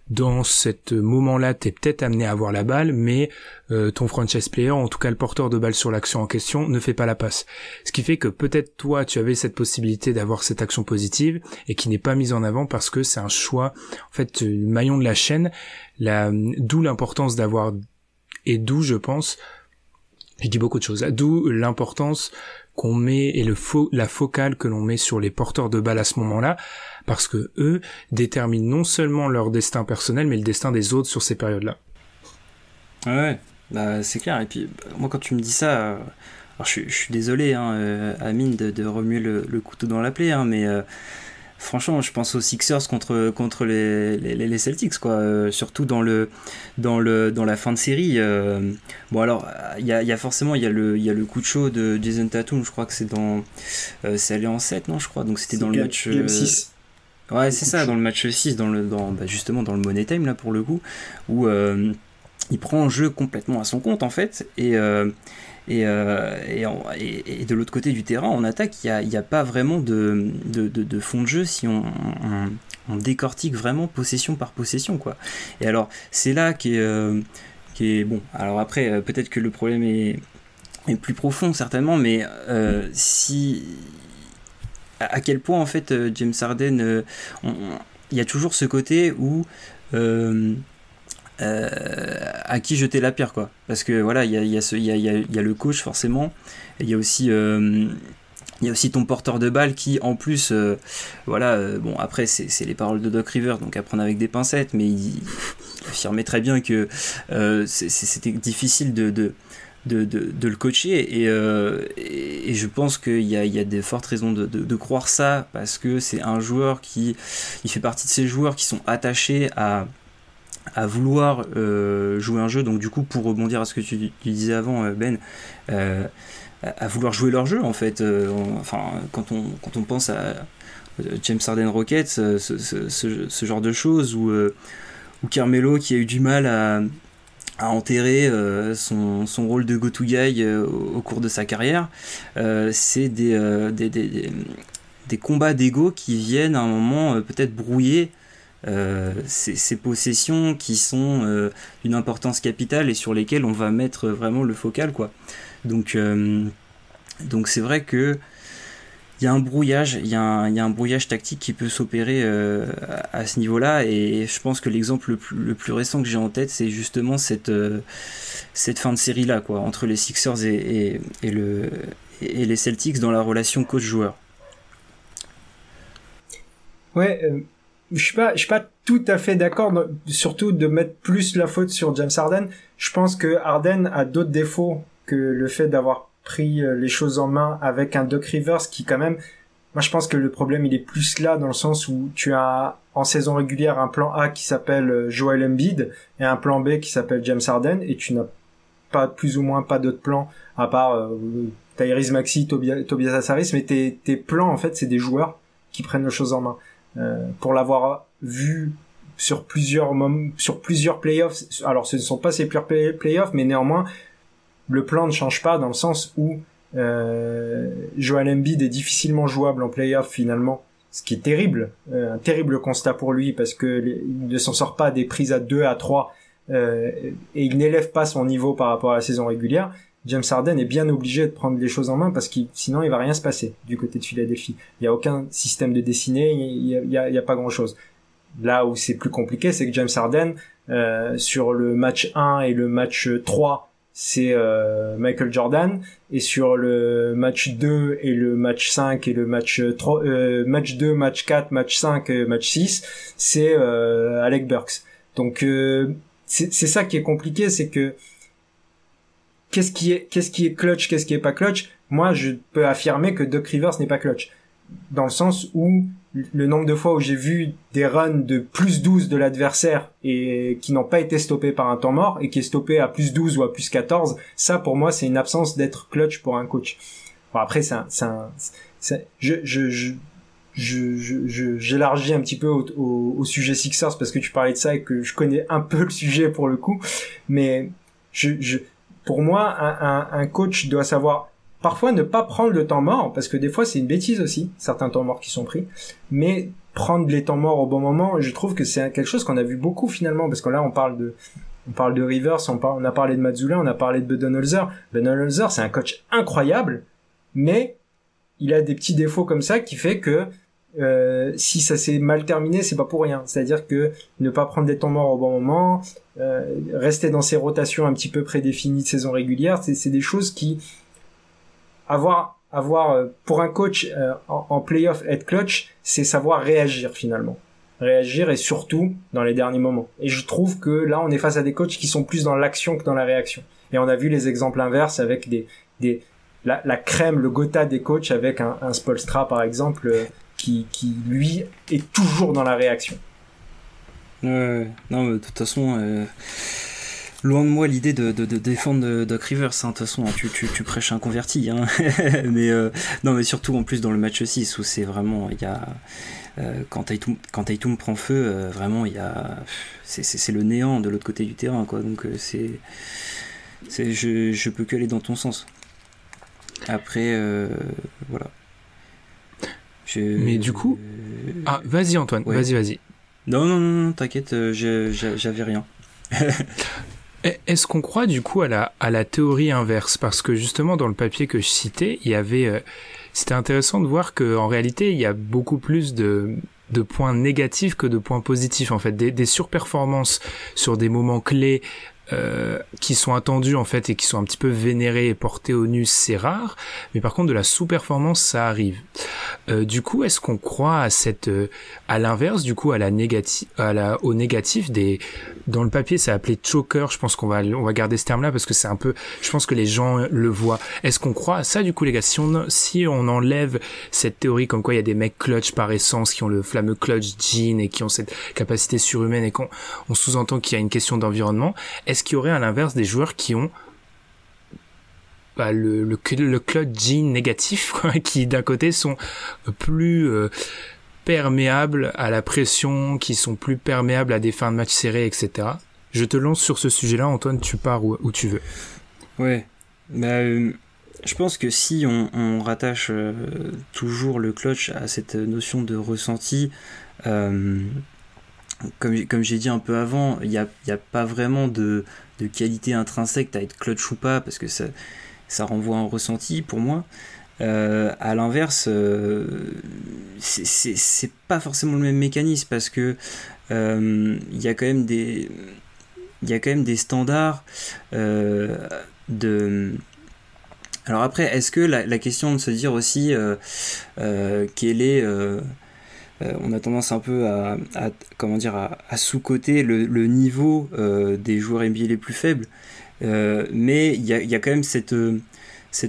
dans ce moment-là, t'es peut-être amené à avoir la balle, mais ton franchise player, en tout cas le porteur de balle sur l'action en question, ne fait pas la passe. Ce qui fait que peut-être toi, tu avais cette possibilité d'avoir cette action positive, et qui n'est pas mise en avant parce que c'est un choix, en fait, le maillon de la chaîne, d'où l'importance d'avoir, et d'où, je pense, je dis beaucoup de choses, d'où l'importance qu'on met et la focale que l'on met sur les porteurs de balle à ce moment-là, parce que eux déterminent non seulement leur destin personnel, mais le destin des autres sur ces périodes-là. Ouais, bah c'est clair. Et puis moi quand tu me dis ça, alors je suis désolé, Amine, de remuer le couteau dans la plaie, mais franchement, je pense aux Sixers contre les Celtics, quoi. Surtout dans la fin de série. Bon alors, il y a forcément le coup de chaud de Jason Tatum. Je crois que c'est allé en 7, non, je crois. Donc c'était dans le match game 6. Ouais, c'est ça, dans le match 6, justement dans le Money Time là pour le coup, où il prend le jeu complètement à son compte en fait, et de l'autre côté du terrain, en attaque, il y a pas vraiment de fond de jeu si on décortique vraiment possession par possession, quoi. Et alors, c'est là qui est bon. Alors après, peut-être que le problème est plus profond, certainement, mais à quel point, en fait, James Harden, il y a toujours ce côté où à qui jeter la pierre, quoi, parce que voilà, il y a le coach forcément, il y a aussi ton porteur de balle qui en plus bon après c'est les paroles de Doc Rivers, donc à prendre avec des pincettes, mais il affirmait très bien que c'était difficile de le coacher, et je pense qu'il y a de fortes raisons de croire ça, parce que c'est un joueur il fait partie de ces joueurs qui sont attachés à vouloir jouer un jeu. Donc du coup, pour rebondir à ce que tu disais avant, Ben, à vouloir jouer leur jeu, en fait. Quand on pense à James Harden Rockets, ce genre de choses, ou Carmelo qui a eu du mal à enterrer son rôle de go-to-guy au cours de sa carrière, c'est des combats d'ego qui viennent à un moment peut-être brouiller ces possessions qui sont d'une importance capitale et sur lesquelles on va mettre vraiment le focal, quoi. Donc c'est vrai que il y a un brouillage, tactique qui peut s'opérer à ce niveau-là, et je pense que l'exemple le plus récent que j'ai en tête, c'est justement cette fin de série-là, quoi, entre les Sixers et les Celtics dans la relation coach-joueur. Ouais, je suis pas tout à fait d'accord, surtout de mettre plus la faute sur James Harden. Je pense que Harden a d'autres défauts que le fait d'avoir pris les choses en main avec un Doc Rivers qui, quand même, moi je pense que le problème il est plus là, dans le sens où tu as en saison régulière un plan A qui s'appelle Joel Embiid et un plan B qui s'appelle James Harden, et tu n'as pas, plus ou moins pas d'autres plans à part Tyrese Maxey, Tobias Harris, mais tes plans en fait c'est des joueurs qui prennent les choses en main. Pour l'avoir vu sur plusieurs playoffs, alors ce ne sont pas ces purs playoffs, mais néanmoins le plan ne change pas, dans le sens où Joel Embiid est difficilement jouable en playoff finalement, ce qui est terrible, un terrible constat pour lui, parce que il ne s'en sort pas des prises à 2, à 3, et il n'élève pas son niveau par rapport à la saison régulière. James Harden est bien obligé de prendre les choses en main, parce que sinon il va rien se passer du côté de Philadelphie. Il y a aucun système de dessinée, il y a pas grand chose. Là où c'est plus compliqué, c'est que James Harden, sur le match 1 et le match 3, c'est Michael Jordan, et sur le match 2 et le match 5 et le match 3, match 2, match 4, match 5, match 6, c'est Alec Burks. Donc c'est ça qui est compliqué, c'est que qu'est-ce qui est clutch, qu'est-ce qui est pas clutch? Moi, je peux affirmer que Doc Rivers n'est pas clutch, dans le sens où le nombre de fois où j'ai vu des runs de plus 12 de l'adversaire et qui n'ont pas été stoppés par un temps mort, et qui est stoppé à plus 12 ou à plus 14, ça pour moi c'est une absence d'être clutch pour un coach. Bon, après j'élargis un petit peu au sujet Sixers, parce que tu parlais de ça et que je connais un peu le sujet pour le coup, mais pour moi un coach doit savoir parfois ne pas prendre le temps mort, parce que des fois c'est une bêtise aussi, certains temps morts qui sont pris, mais prendre les temps morts au bon moment, je trouve que c'est quelque chose qu'on a vu beaucoup finalement, parce que là on parle de Rivers, on a parlé de Mazzulla, on a parlé de Budenholzer. Budenholzer c'est un coach incroyable, mais il a des petits défauts comme ça qui fait que si ça s'est mal terminé, c'est pas pour rien. C'est-à-dire que ne pas prendre des temps morts au bon moment, rester dans ses rotations un petit peu prédéfinies de saison régulière, c'est des choses qui avoir pour un coach en playoff être clutch, c'est savoir réagir finalement. Réagir et surtout dans les derniers moments. Et je trouve que là, on est face à des coachs qui sont plus dans l'action que dans la réaction. Et on a vu les exemples inverses avec la crème, le Gotha des coachs avec un Spoelstra par exemple, qui lui est toujours dans la réaction. Non, mais de toute façon, loin de moi l'idée de défendre Doc Rivers, hein. De toute façon, tu prêches un converti, hein. Mais non, mais surtout en plus dans le match 6 où c'est vraiment, il y a quand Tatum prend feu, vraiment il y a c'est le néant de l'autre côté du terrain, quoi. Donc je peux que aller dans ton sens. Après voilà. Mais du coup, vas-y Antoine, ouais. Vas-y. Non, t'inquiète, j'avais rien. Est-ce qu'on croit du coup à la théorie inverse? Parce que justement dans le papier que je citais, il y avait, c'était intéressant de voir que en réalité il y a beaucoup plus de points négatifs que de points positifs en fait, des surperformances sur des moments clés. Qui sont attendus en fait et qui sont un petit peu vénérés et portés au nu, c'est rare, mais par contre de la sous-performance ça arrive. Du coup, est-ce qu'on croit à à l'inverse, du coup, au négatif dans le papier, c'est appelé choker. Je pense qu'on va garder ce terme-là parce que c'est un peu, je pense que les gens le voient. Est-ce qu'on croit à ça, du coup, les gars? Si on enlève cette théorie comme quoi il y a des mecs clutch par essence qui ont le fameux clutch gene et qui ont cette capacité surhumaine et qu'on sous-entend qu'il y a une question d'environnement, est-ce qu'il y aurait à l'inverse des joueurs qui ont le clutch gene négatif, quoi, qui d'un côté sont plus perméables à la pression, qui sont plus perméables à des fins de match serrées, etc. Je te lance sur ce sujet-là, Antoine, tu pars où tu veux. Ouais, je pense que si on rattache toujours le clutch à cette notion de ressenti, comme j'ai dit un peu avant, il y a pas vraiment de qualité intrinsèque à être clutch ou pas, parce que ça renvoie à un ressenti pour moi. À l'inverse, c'est pas forcément le même mécanisme, parce que il y a quand même des standards alors après, est-ce que la question de se dire aussi quel est on a tendance un peu à sous-coter le niveau des joueurs NBA les plus faibles, mais il y a quand même cette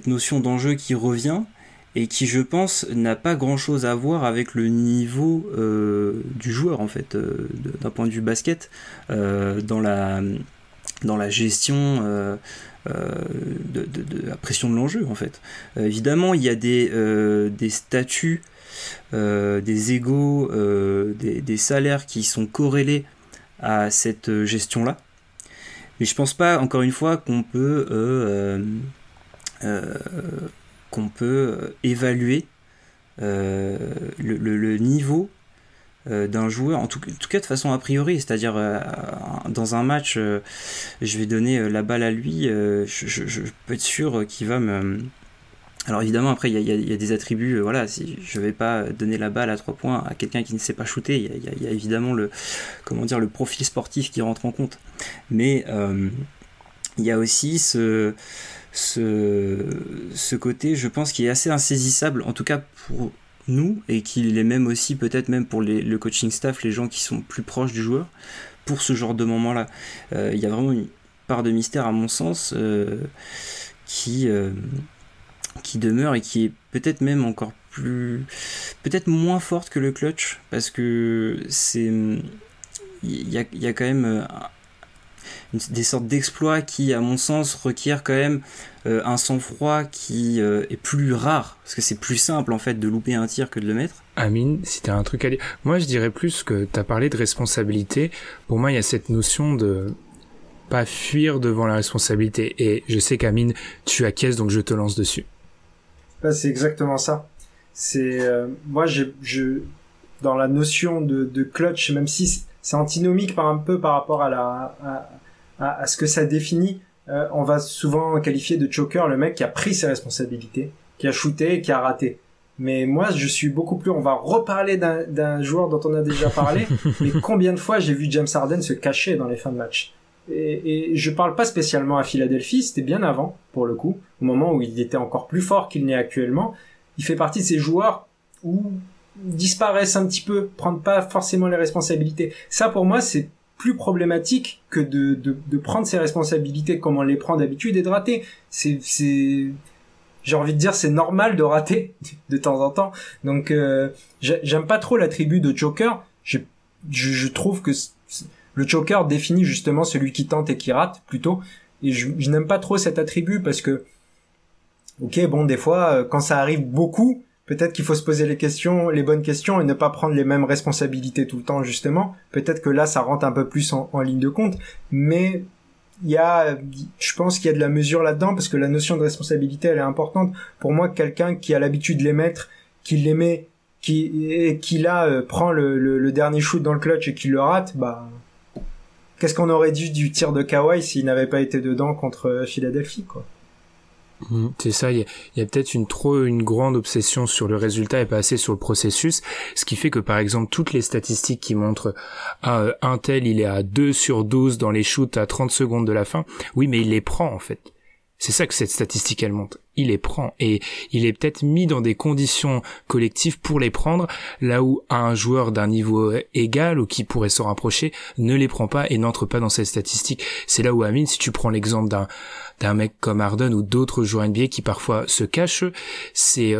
notion d'enjeu qui revient et qui, je pense, n'a pas grand-chose à voir avec le niveau du joueur, en fait, d'un point de vue basket, dans la gestion de la pression de l'enjeu, en fait. Évidemment, il y a des statuts, des égos, des salaires qui sont corrélés à cette gestion-là. Mais je pense pas, encore une fois, qu'on peut évaluer le niveau d'un joueur, en tout cas de façon a priori, c'est-à-dire dans un match, je vais donner la balle à lui, je peux être sûr qu'il va me... Alors évidemment, après, il y a des attributs, voilà, si je vais pas donner la balle à 3 points à quelqu'un qui ne sait pas shooter, il y a évidemment le profil sportif qui rentre en compte. Mais il y a aussi ce côté, je pense, qui est assez insaisissable, en tout cas pour nous, et qui l'est même aussi, peut-être même pour le coaching staff, les gens qui sont plus proches du joueur, pour ce genre de moment-là. Il y a vraiment une part de mystère, à mon sens, qui demeure et qui est peut-être même encore peut-être moins forte que le clutch, parce que il y a quand même des sortes d'exploits qui, à mon sens, requièrent quand même un sang-froid qui est plus rare, parce que c'est plus simple en fait de louper un tir que de le mettre. Amine, si t'as un truc à dire, moi je dirais plus que t'as parlé de responsabilité. Pour moi, il y a cette notion de pas fuir devant la responsabilité, et je sais qu'Amine, tu acquiesces, donc je te lance dessus. C'est exactement ça. C'est moi, dans la notion de clutch, même si c'est antinomique par rapport à ce que ça définit, on va souvent qualifier de choker le mec qui a pris ses responsabilités, qui a shooté et qui a raté. Mais moi, je suis beaucoup plus... On va reparler d'un joueur dont on a déjà parlé, mais combien de fois j'ai vu James Harden se cacher dans les fins de match? et je parle pas spécialement à Philadelphie, c'était bien avant, pour le coup, au moment où il était encore plus fort qu'il n'est actuellement. Il fait partie de ces joueurs où disparaissent un petit peu, prennent pas forcément les responsabilités. Ça, pour moi, c'est plus problématique que de prendre ses responsabilités comme on les prend d'habitude et de rater. J'ai envie de dire, c'est normal de rater de temps en temps. Donc, j'aime pas trop l'attribut de Joker. Je trouve que le Joker définit justement celui qui tente et qui rate, plutôt. Et je n'aime pas trop cet attribut parce que, ok, bon, des fois, quand ça arrive beaucoup, peut-être qu'il faut se poser les bonnes questions et ne pas prendre les mêmes responsabilités tout le temps, justement. Peut-être que là, ça rentre un peu plus en ligne de compte. Mais je pense qu'il y a de la mesure là-dedans parce que la notion de responsabilité, elle est importante. Pour moi, quelqu'un qui a l'habitude de les mettre, qui les met, qui là prend le dernier shoot dans le clutch et qui le rate, bah, qu'est-ce qu'on aurait dit du tir de Kawhi s'il n'avait pas été dedans contre Philadelphie, quoi. C'est ça, il y a peut-être une grande obsession sur le résultat et pas assez sur le processus, ce qui fait que par exemple toutes les statistiques qui montrent un tel il est à 2 sur 12 dans les shoots à 30 secondes de la fin, oui mais il les prend en fait. C'est ça que cette statistique elle montre. Il les prend et il est peut-être mis dans des conditions collectives pour les prendre, là où un joueur d'un niveau égal ou qui pourrait s'en rapprocher ne les prend pas et n'entre pas dans cette statistique. C'est là où Amine, si tu prends l'exemple d'un mec comme Harden ou d'autres joueurs NBA qui parfois se cachent, c'est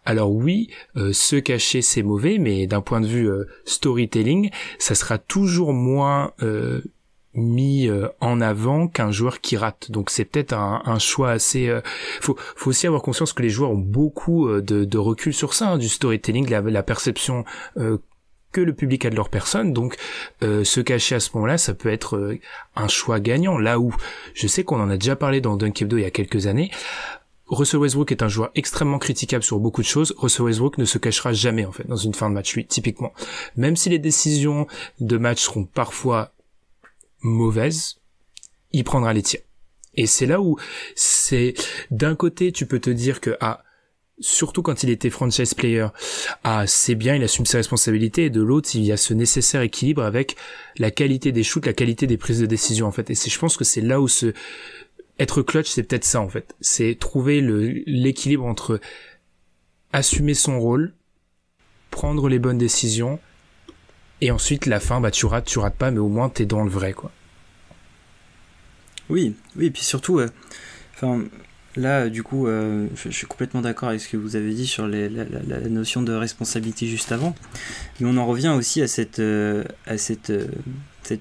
alors oui, se cacher c'est mauvais, mais d'un point de vue storytelling, ça sera toujours moins mis en avant qu'un joueur qui rate. Donc c'est peut-être un choix assez faut aussi avoir conscience que les joueurs ont beaucoup de recul sur ça, hein, du storytelling, la perception que le public a de leur personne. Donc se cacher à ce moment-là, ça peut être un choix gagnant. Là où je sais qu'on en a déjà parlé dans Dunk Hebdo il y a quelques années, Russell Westbrook est un joueur extrêmement critiquable sur beaucoup de choses. Russell Westbrook ne se cachera jamais en fait dans une fin de match, lui, typiquement. Même si les décisions de match seront parfois mauvaise, il prendra les tirs. Et c'est là où c'est, d'un côté, tu peux te dire que, surtout quand il était franchise player, c'est bien, il assume ses responsabilités, et de l'autre, il y a ce nécessaire équilibre avec la qualité des shoots, la qualité des prises de décision, en fait. Et je pense que c'est là où être clutch, c'est peut-être ça, en fait. C'est trouver l'équilibre entre assumer son rôle, prendre les bonnes décisions, et ensuite, la fin, tu rates pas, mais au moins, t'es dans le vrai, quoi. Oui, et puis surtout, là, du coup, je suis complètement d'accord avec ce que vous avez dit sur la notion de responsabilité juste avant, mais on en revient aussi à cette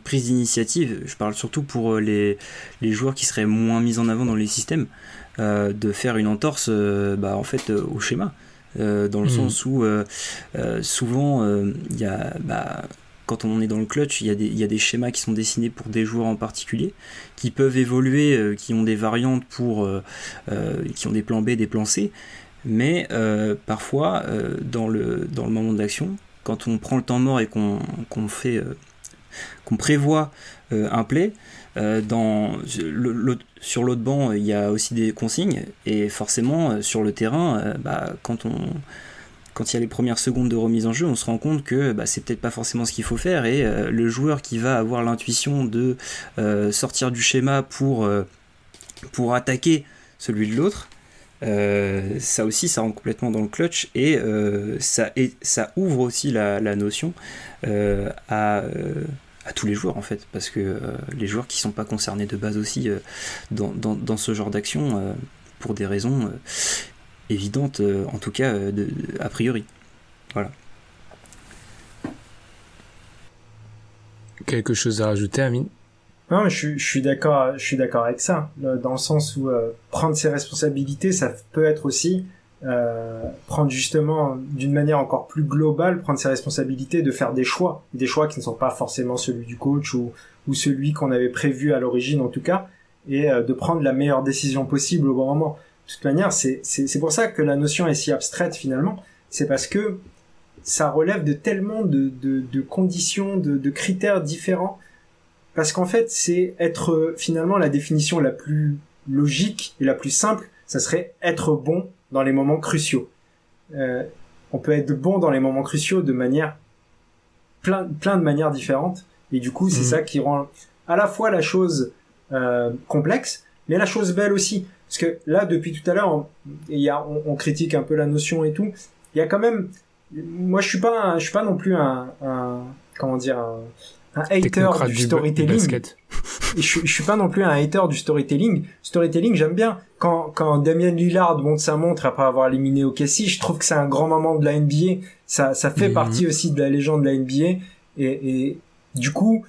prise d'initiative. Je parle surtout pour les joueurs qui seraient moins mis en avant dans les systèmes, de faire une entorse, en fait, au schéma. Dans le sens où souvent il y a quand on est dans le clutch, il y a des schémas qui sont dessinés pour des joueurs en particulier, qui peuvent évoluer, qui ont des variantes qui ont des plans B, des plans C, mais parfois dans le moment d'action, quand on prend le temps mort et qu'on prévoit un play, sur l'autre banc il y a aussi des consignes, et forcément sur le terrain, quand il y a les premières secondes de remise en jeu, on se rend compte que c'est peut-être pas forcément ce qu'il faut faire, et le joueur qui va avoir l'intuition de sortir du schéma pour attaquer celui de l'autre, ça aussi ça rentre complètement dans le clutch, et ça ouvre aussi la notion à tous les joueurs en fait, parce que les joueurs qui sont pas concernés de base aussi dans ce genre d'action, pour des raisons évidentes, en tout cas a priori. Voilà. Quelque chose à rajouter, Amine? Non, je suis d'accord avec ça, dans le sens où prendre ses responsabilités, ça peut être aussi prendre justement d'une manière encore plus globale, prendre ses responsabilités de faire des choix qui ne sont pas forcément celui du coach ou celui qu'on avait prévu à l'origine en tout cas, et de prendre la meilleure décision possible au bon moment. De toute manière, c'est pour ça que la notion est si abstraite finalement, c'est parce que ça relève de tellement de conditions, de critères différents, parce qu'en fait c'est être finalement la définition la plus logique et la plus simple, ça serait être bon dans les moments cruciaux. On peut être bon dans les moments cruciaux de manière plein de manières différentes, et du coup c'est ça qui rend à la fois la chose complexe, mais la chose belle aussi. Parce que là, depuis tout à l'heure, on critique un peu la notion et tout. Il y a quand même, moi, je suis pas non plus un hater du storytelling. Je suis pas non plus un hater du storytelling. Storytelling, j'aime bien. Quand Damian Lillard monte sa montre après avoir éliminé OKC, je trouve que c'est un grand moment de la NBA. Ça fait partie aussi de la légende de la NBA. Et du coup,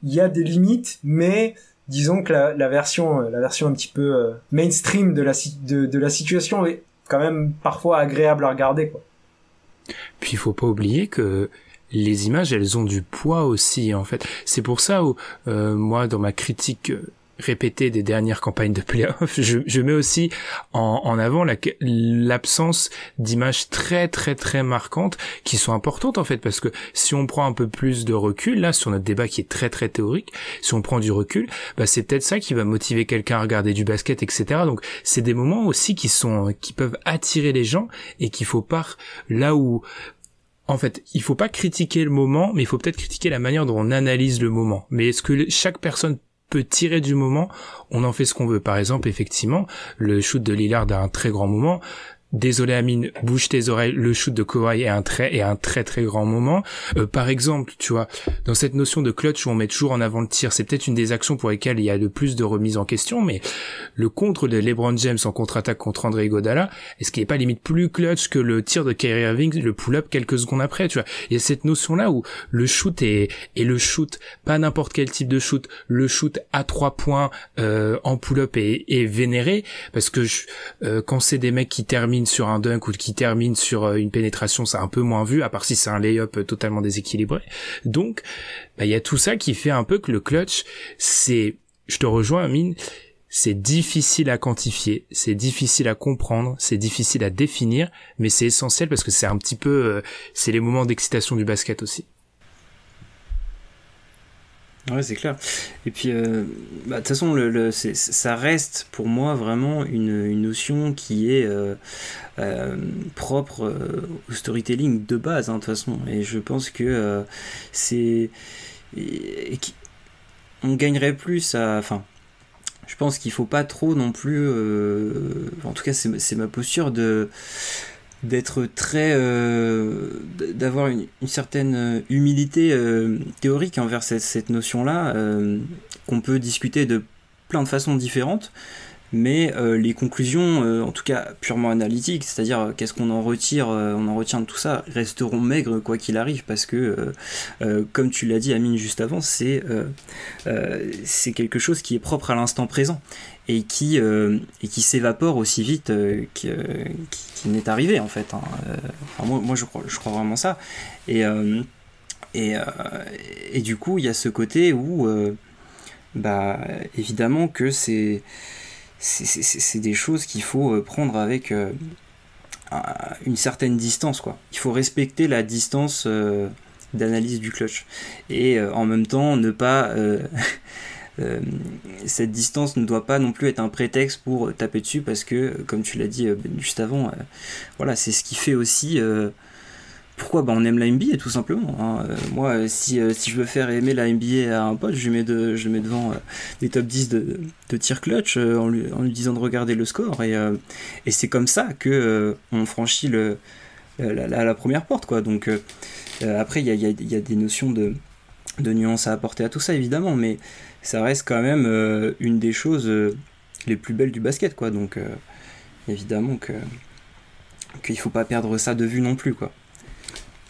il y a des limites, mais disons que la version un petit peu mainstream de la situation est quand même parfois agréable à regarder, quoi. Puis il faut pas oublier que les images, elles ont du poids aussi, en fait. C'est pour ça où moi, dans ma critique répétée des dernières campagnes de playoffs, je mets aussi en avant l'absence d'images très très très marquantes qui sont importantes, en fait, parce que si on prend un peu plus de recul là sur notre débat qui est très très théorique, si on prend du recul, bah c'est peut-être ça qui va motiver quelqu'un à regarder du basket, etc. Donc c'est des moments aussi qui peuvent attirer les gens et qu'il faut pas là où en fait, il faut pas critiquer le moment, mais il faut peut-être critiquer la manière dont on analyse le moment. Mais est-ce que chaque personne peut tirer du moment? On en fait ce qu'on veut. Par exemple, effectivement, le shoot de Lillard a un très grand moment. Désolé Amine, bouge tes oreilles, le shoot de Kawhi est un très très grand moment. Par exemple, tu vois, dans cette notion de clutch où on met toujours en avant le tir, c'est peut-être une des actions pour lesquelles il y a le plus de remise en question, mais le contre de LeBron James en contre-attaque contre André Iguodala, est-ce qu'il n'est pas limite plus clutch que le tir de Kyrie Irving, le pull-up quelques secondes après, tu vois? Il y a cette notion-là où le shoot et le shoot, pas n'importe quel type de shoot, le shoot à 3 points en pull-up est vénéré, parce que quand c'est des mecs qui terminent sur un dunk ou qui termine sur une pénétration, c'est un peu moins vu, à part si c'est un lay-up totalement déséquilibré. Donc, il y a tout ça qui fait un peu que le clutch, je te rejoins Amine, c'est difficile à quantifier, c'est difficile à comprendre, c'est difficile à définir, mais c'est essentiel parce que c'est un petit peu, c'est les moments d'excitation du basket aussi. Ouais, c'est clair. Et puis, de toute façon, ça reste pour moi vraiment une notion qui est propre au storytelling de base, de toute façon. Et je pense que on gagnerait plus à... Enfin, je pense qu'il faut pas trop non plus... en tout cas, c'est ma posture d'être très d'avoir une certaine humilité théorique envers cette notion-là, qu'on peut discuter de plein de façons différentes, mais les conclusions, en tout cas purement analytiques, c'est-à-dire qu'est-ce qu'on en retire, on en retient de tout ça, resteront maigres quoi qu'il arrive, parce que comme tu l'as dit Amine juste avant, c'est quelque chose qui est propre à l'instant présent et qui s'évapore aussi vite qui n'est arrivé en fait, hein. Moi je crois vraiment ça, et du coup il y a ce côté où évidemment que c'est des choses qu'il faut prendre avec une certaine distance, quoi. Il faut respecter la distance d'analyse du clutch et en même temps ne pas cette distance ne doit pas non plus être un prétexte pour taper dessus, parce que comme tu l'as dit juste avant, voilà, c'est ce qui fait aussi pourquoi on aime la NBA tout simplement, hein. Moi si je veux faire aimer la NBA à un pote, je mets devant des top 10 de tir clutch en lui disant de regarder le score, et c'est comme ça que on franchit la première porte, quoi. Donc après il y a des notions de nuances à apporter à tout ça évidemment, mais ça reste quand même une des choses les plus belles du basket, quoi. Donc évidemment qu'il faut pas perdre ça de vue non plus, quoi.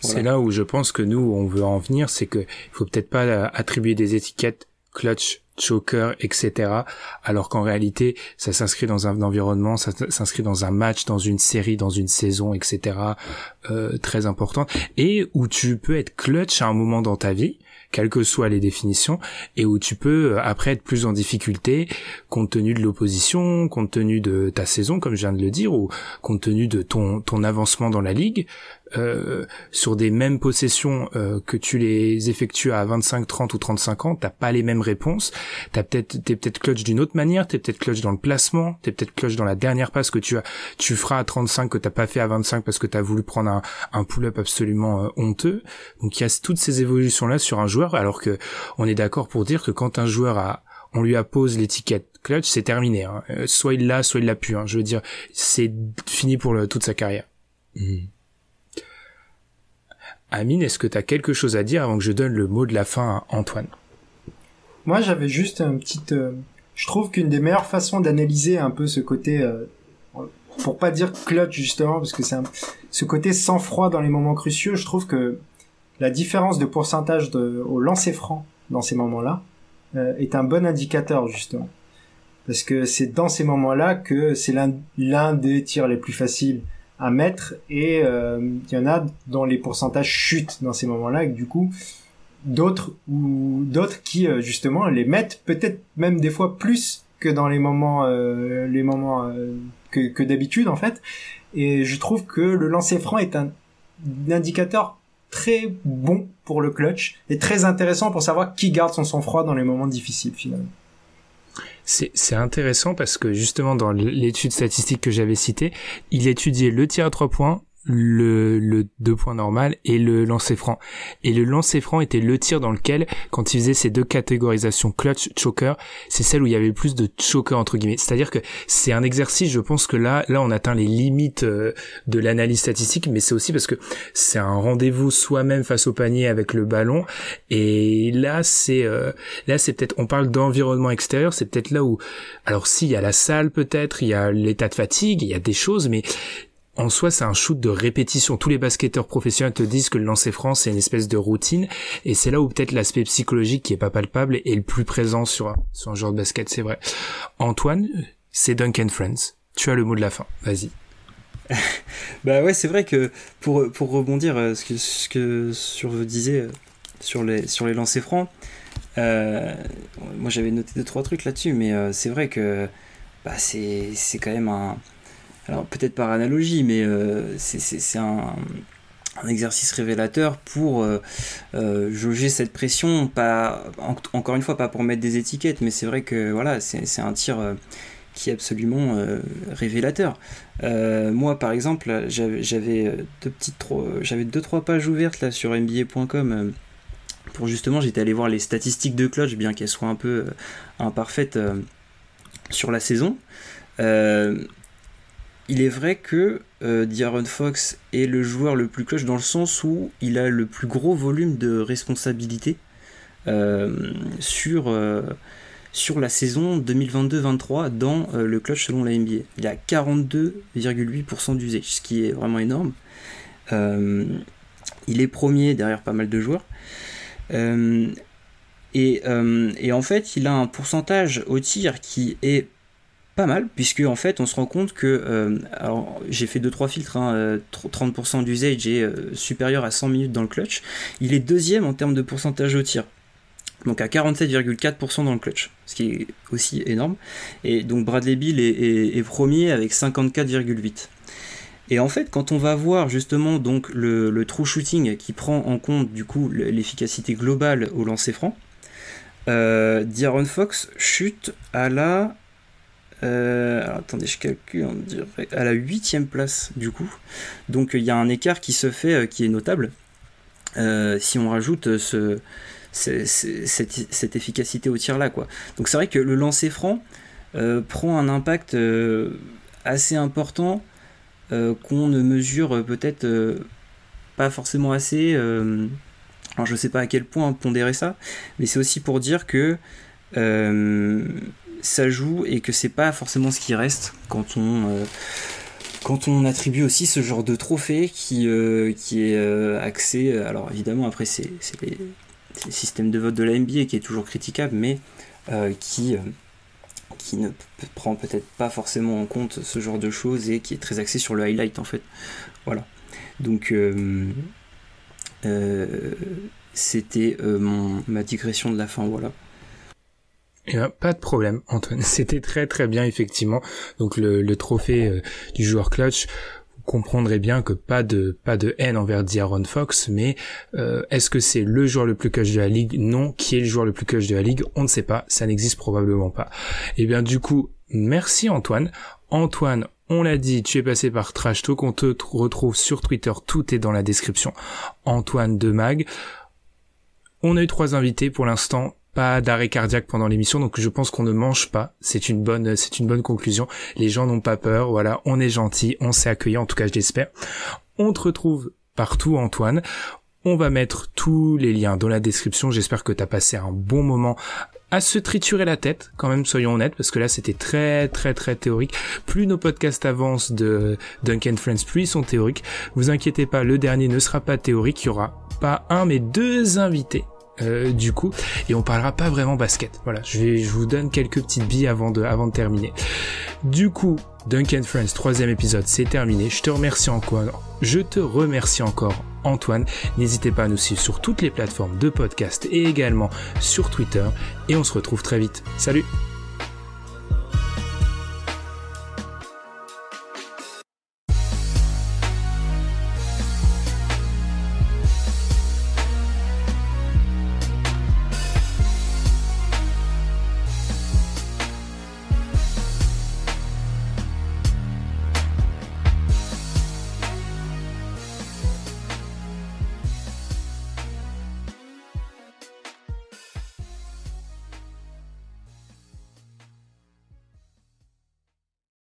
Voilà. C'est là où je pense que nous on veut en venir, c'est que il faut peut-être pas attribuer des étiquettes clutch, choker, etc. alors qu'en réalité ça s'inscrit dans un environnement, ça s'inscrit dans un match, dans une série, dans une saison, etc. Très importante, et où tu peux être clutch à un moment dans ta vie, quelles que soient les définitions, et où tu peux après être plus en difficulté compte tenu de l'opposition, compte tenu de ta saison comme je viens de le dire, ou compte tenu de ton avancement dans la ligue. sur des mêmes possessions que tu les effectues à 25, 30 ou 35 ans, t'as pas les mêmes réponses. T'es peut-être clutch d'une autre manière, t'es peut-être clutch dans le placement, t'es peut-être clutch dans la dernière passe que tu feras à 35 que t'as pas fait à 25 parce que t'as voulu prendre un pull-up absolument honteux. Donc il y a toutes ces évolutions là sur un joueur, alors que on est d'accord pour dire que quand un joueur on lui appose l'étiquette clutch, c'est terminé. Hein. Soit il l'a plus. Hein. Je veux dire, c'est fini pour toute sa carrière. Amine, est-ce que tu as quelque chose à dire avant que je donne le mot de la fin à Antoine? Moi, j'avais juste une petite... je trouve qu'une des meilleures façons d'analyser un peu ce côté... pour pas dire clutch, justement, parce que c'est ce côté sang-froid dans les moments cruciaux, je trouve que la différence de pourcentage au lancer franc dans ces moments-là est un bon indicateur, justement. Parce que c'est dans ces moments-là que c'est l'un des tirs les plus faciles à mettre, et il y en a dont les pourcentages chutent dans ces moments-là, et que du coup d'autres qui justement les mettent peut-être même des fois plus que dans les moments que d'habitude, en fait. Et je trouve que le lancer franc est un indicateur très bon pour le clutch et très intéressant pour savoir qui garde son sang-froid dans les moments difficiles, finalement. C'est intéressant parce que justement dans l'étude statistique que j'avais citée, il étudiait le tir à 3 points, le 2 points normal et le lancer franc. Et le lancer franc était le tir dans lequel, quand il faisait ces deux catégorisations clutch, choker, c'est celle où il y avait le plus de choker entre guillemets. C'est-à-dire que c'est un exercice, je pense que là on atteint les limites de l'analyse statistique, mais c'est aussi parce que c'est un rendez-vous soi-même face au panier avec le ballon. Et là c'est peut-être, on parle d'environnement extérieur, c'est peut-être là où, alors si, il y a la salle peut-être, il y a l'état de fatigue, il y a des choses, mais en soi, c'est un shoot de répétition. Tous les basketteurs professionnels te disent que le lancer franc, c'est une espèce de routine. Et c'est là où peut-être l'aspect psychologique qui est pas palpable est le plus présent sur un joueur de basket, c'est vrai. Antoine, c'est Dunk & Friends. Tu as le mot de la fin. Vas-y. Bah ouais, c'est vrai que pour rebondir ce que disait sur les lancers francs, moi j'avais noté 2-3 trucs là-dessus, mais c'est vrai que c'est quand même un... Alors peut-être par analogie, mais c'est un exercice révélateur pour jauger cette pression, encore une fois pas pour mettre des étiquettes, mais c'est vrai que voilà, c'est un tir qui est absolument révélateur. Moi par exemple, j'avais 2-3 pages ouvertes là sur NBA.com pour justement, j'étais allé voir les statistiques de clutch, bien qu'elles soient un peu imparfaites sur la saison. Il est vrai que De'Aaron Fox est le joueur le plus clutch dans le sens où il a le plus gros volume de responsabilité sur la saison 2022-23 dans le clutch selon la NBA. Il a 42,8% d'usage, ce qui est vraiment énorme. Il est premier derrière pas mal de joueurs. Et en fait, il a un pourcentage au tir qui est pas mal, puisque en fait on se rend compte que alors j'ai fait 2-3 filtres, 30% d'usage est supérieur à 100 minutes dans le clutch. Il est deuxième en termes de pourcentage au tir, donc à 47,4% dans le clutch, ce qui est aussi énorme. Et donc Bradley Beal est premier avec 54,8%. Et en fait, quand on va voir justement donc le true shooting qui prend en compte du coup l'efficacité globale au lancer franc, De'Aaron Fox chute à la alors attendez, je calcule, on dirait à la 8e place du coup. Donc il y a un écart qui se fait qui est notable si on rajoute cette efficacité au tir là, quoi. Donc c'est vrai que le lancer franc prend un impact assez important qu'on ne mesure peut-être pas forcément assez. Alors je sais pas à quel point pondérer ça, mais c'est aussi pour dire que ça joue et que c'est pas forcément ce qui reste quand on attribue aussi ce genre de trophée qui est axé. Alors évidemment après c'est les systèmes de vote de la NBA qui est toujours critiquable, mais qui ne prend peut-être pas forcément en compte ce genre de choses et qui est très axé sur le highlight en fait. Voilà. Donc c'était ma digression de la fin, voilà. Eh ben, pas de problème, Antoine. C'était très très bien, effectivement. Donc le trophée du joueur clutch, vous comprendrez bien que pas de haine envers De'Aaron Fox, mais est-ce que c'est le joueur le plus clutch de la ligue? Non. Qui est le joueur le plus clutch de la ligue? On ne sait pas, ça n'existe probablement pas. Et bien du coup, merci Antoine. Antoine, on l'a dit, tu es passé par Trash Talk, on te retrouve sur Twitter, tout est dans la description. Antoine Demag. On a eu 3 invités pour l'instant. Pas d'arrêt cardiaque pendant l'émission, donc je pense qu'on ne mange pas. C'est une bonne conclusion. Les gens n'ont pas peur, voilà, on est gentil, on s'est accueilli, en tout cas je l'espère. On te retrouve partout, Antoine. On va mettre tous les liens dans la description. J'espère que t'as passé un bon moment à se triturer la tête, quand même, soyons honnêtes, parce que là c'était très théorique. Plus nos podcasts avancent de Dunk & Friends, plus ils sont théoriques. Vous inquiétez pas, le dernier ne sera pas théorique, il y aura pas un mais 2 invités. Du coup, et on parlera pas vraiment basket. Voilà, je vous donne quelques petites billes avant de terminer. Du coup, Dunk & Friends 3e épisode, c'est terminé. Je te remercie encore, Antoine. N'hésitez pas à nous suivre sur toutes les plateformes de podcast et également sur Twitter. Et on se retrouve très vite. Salut!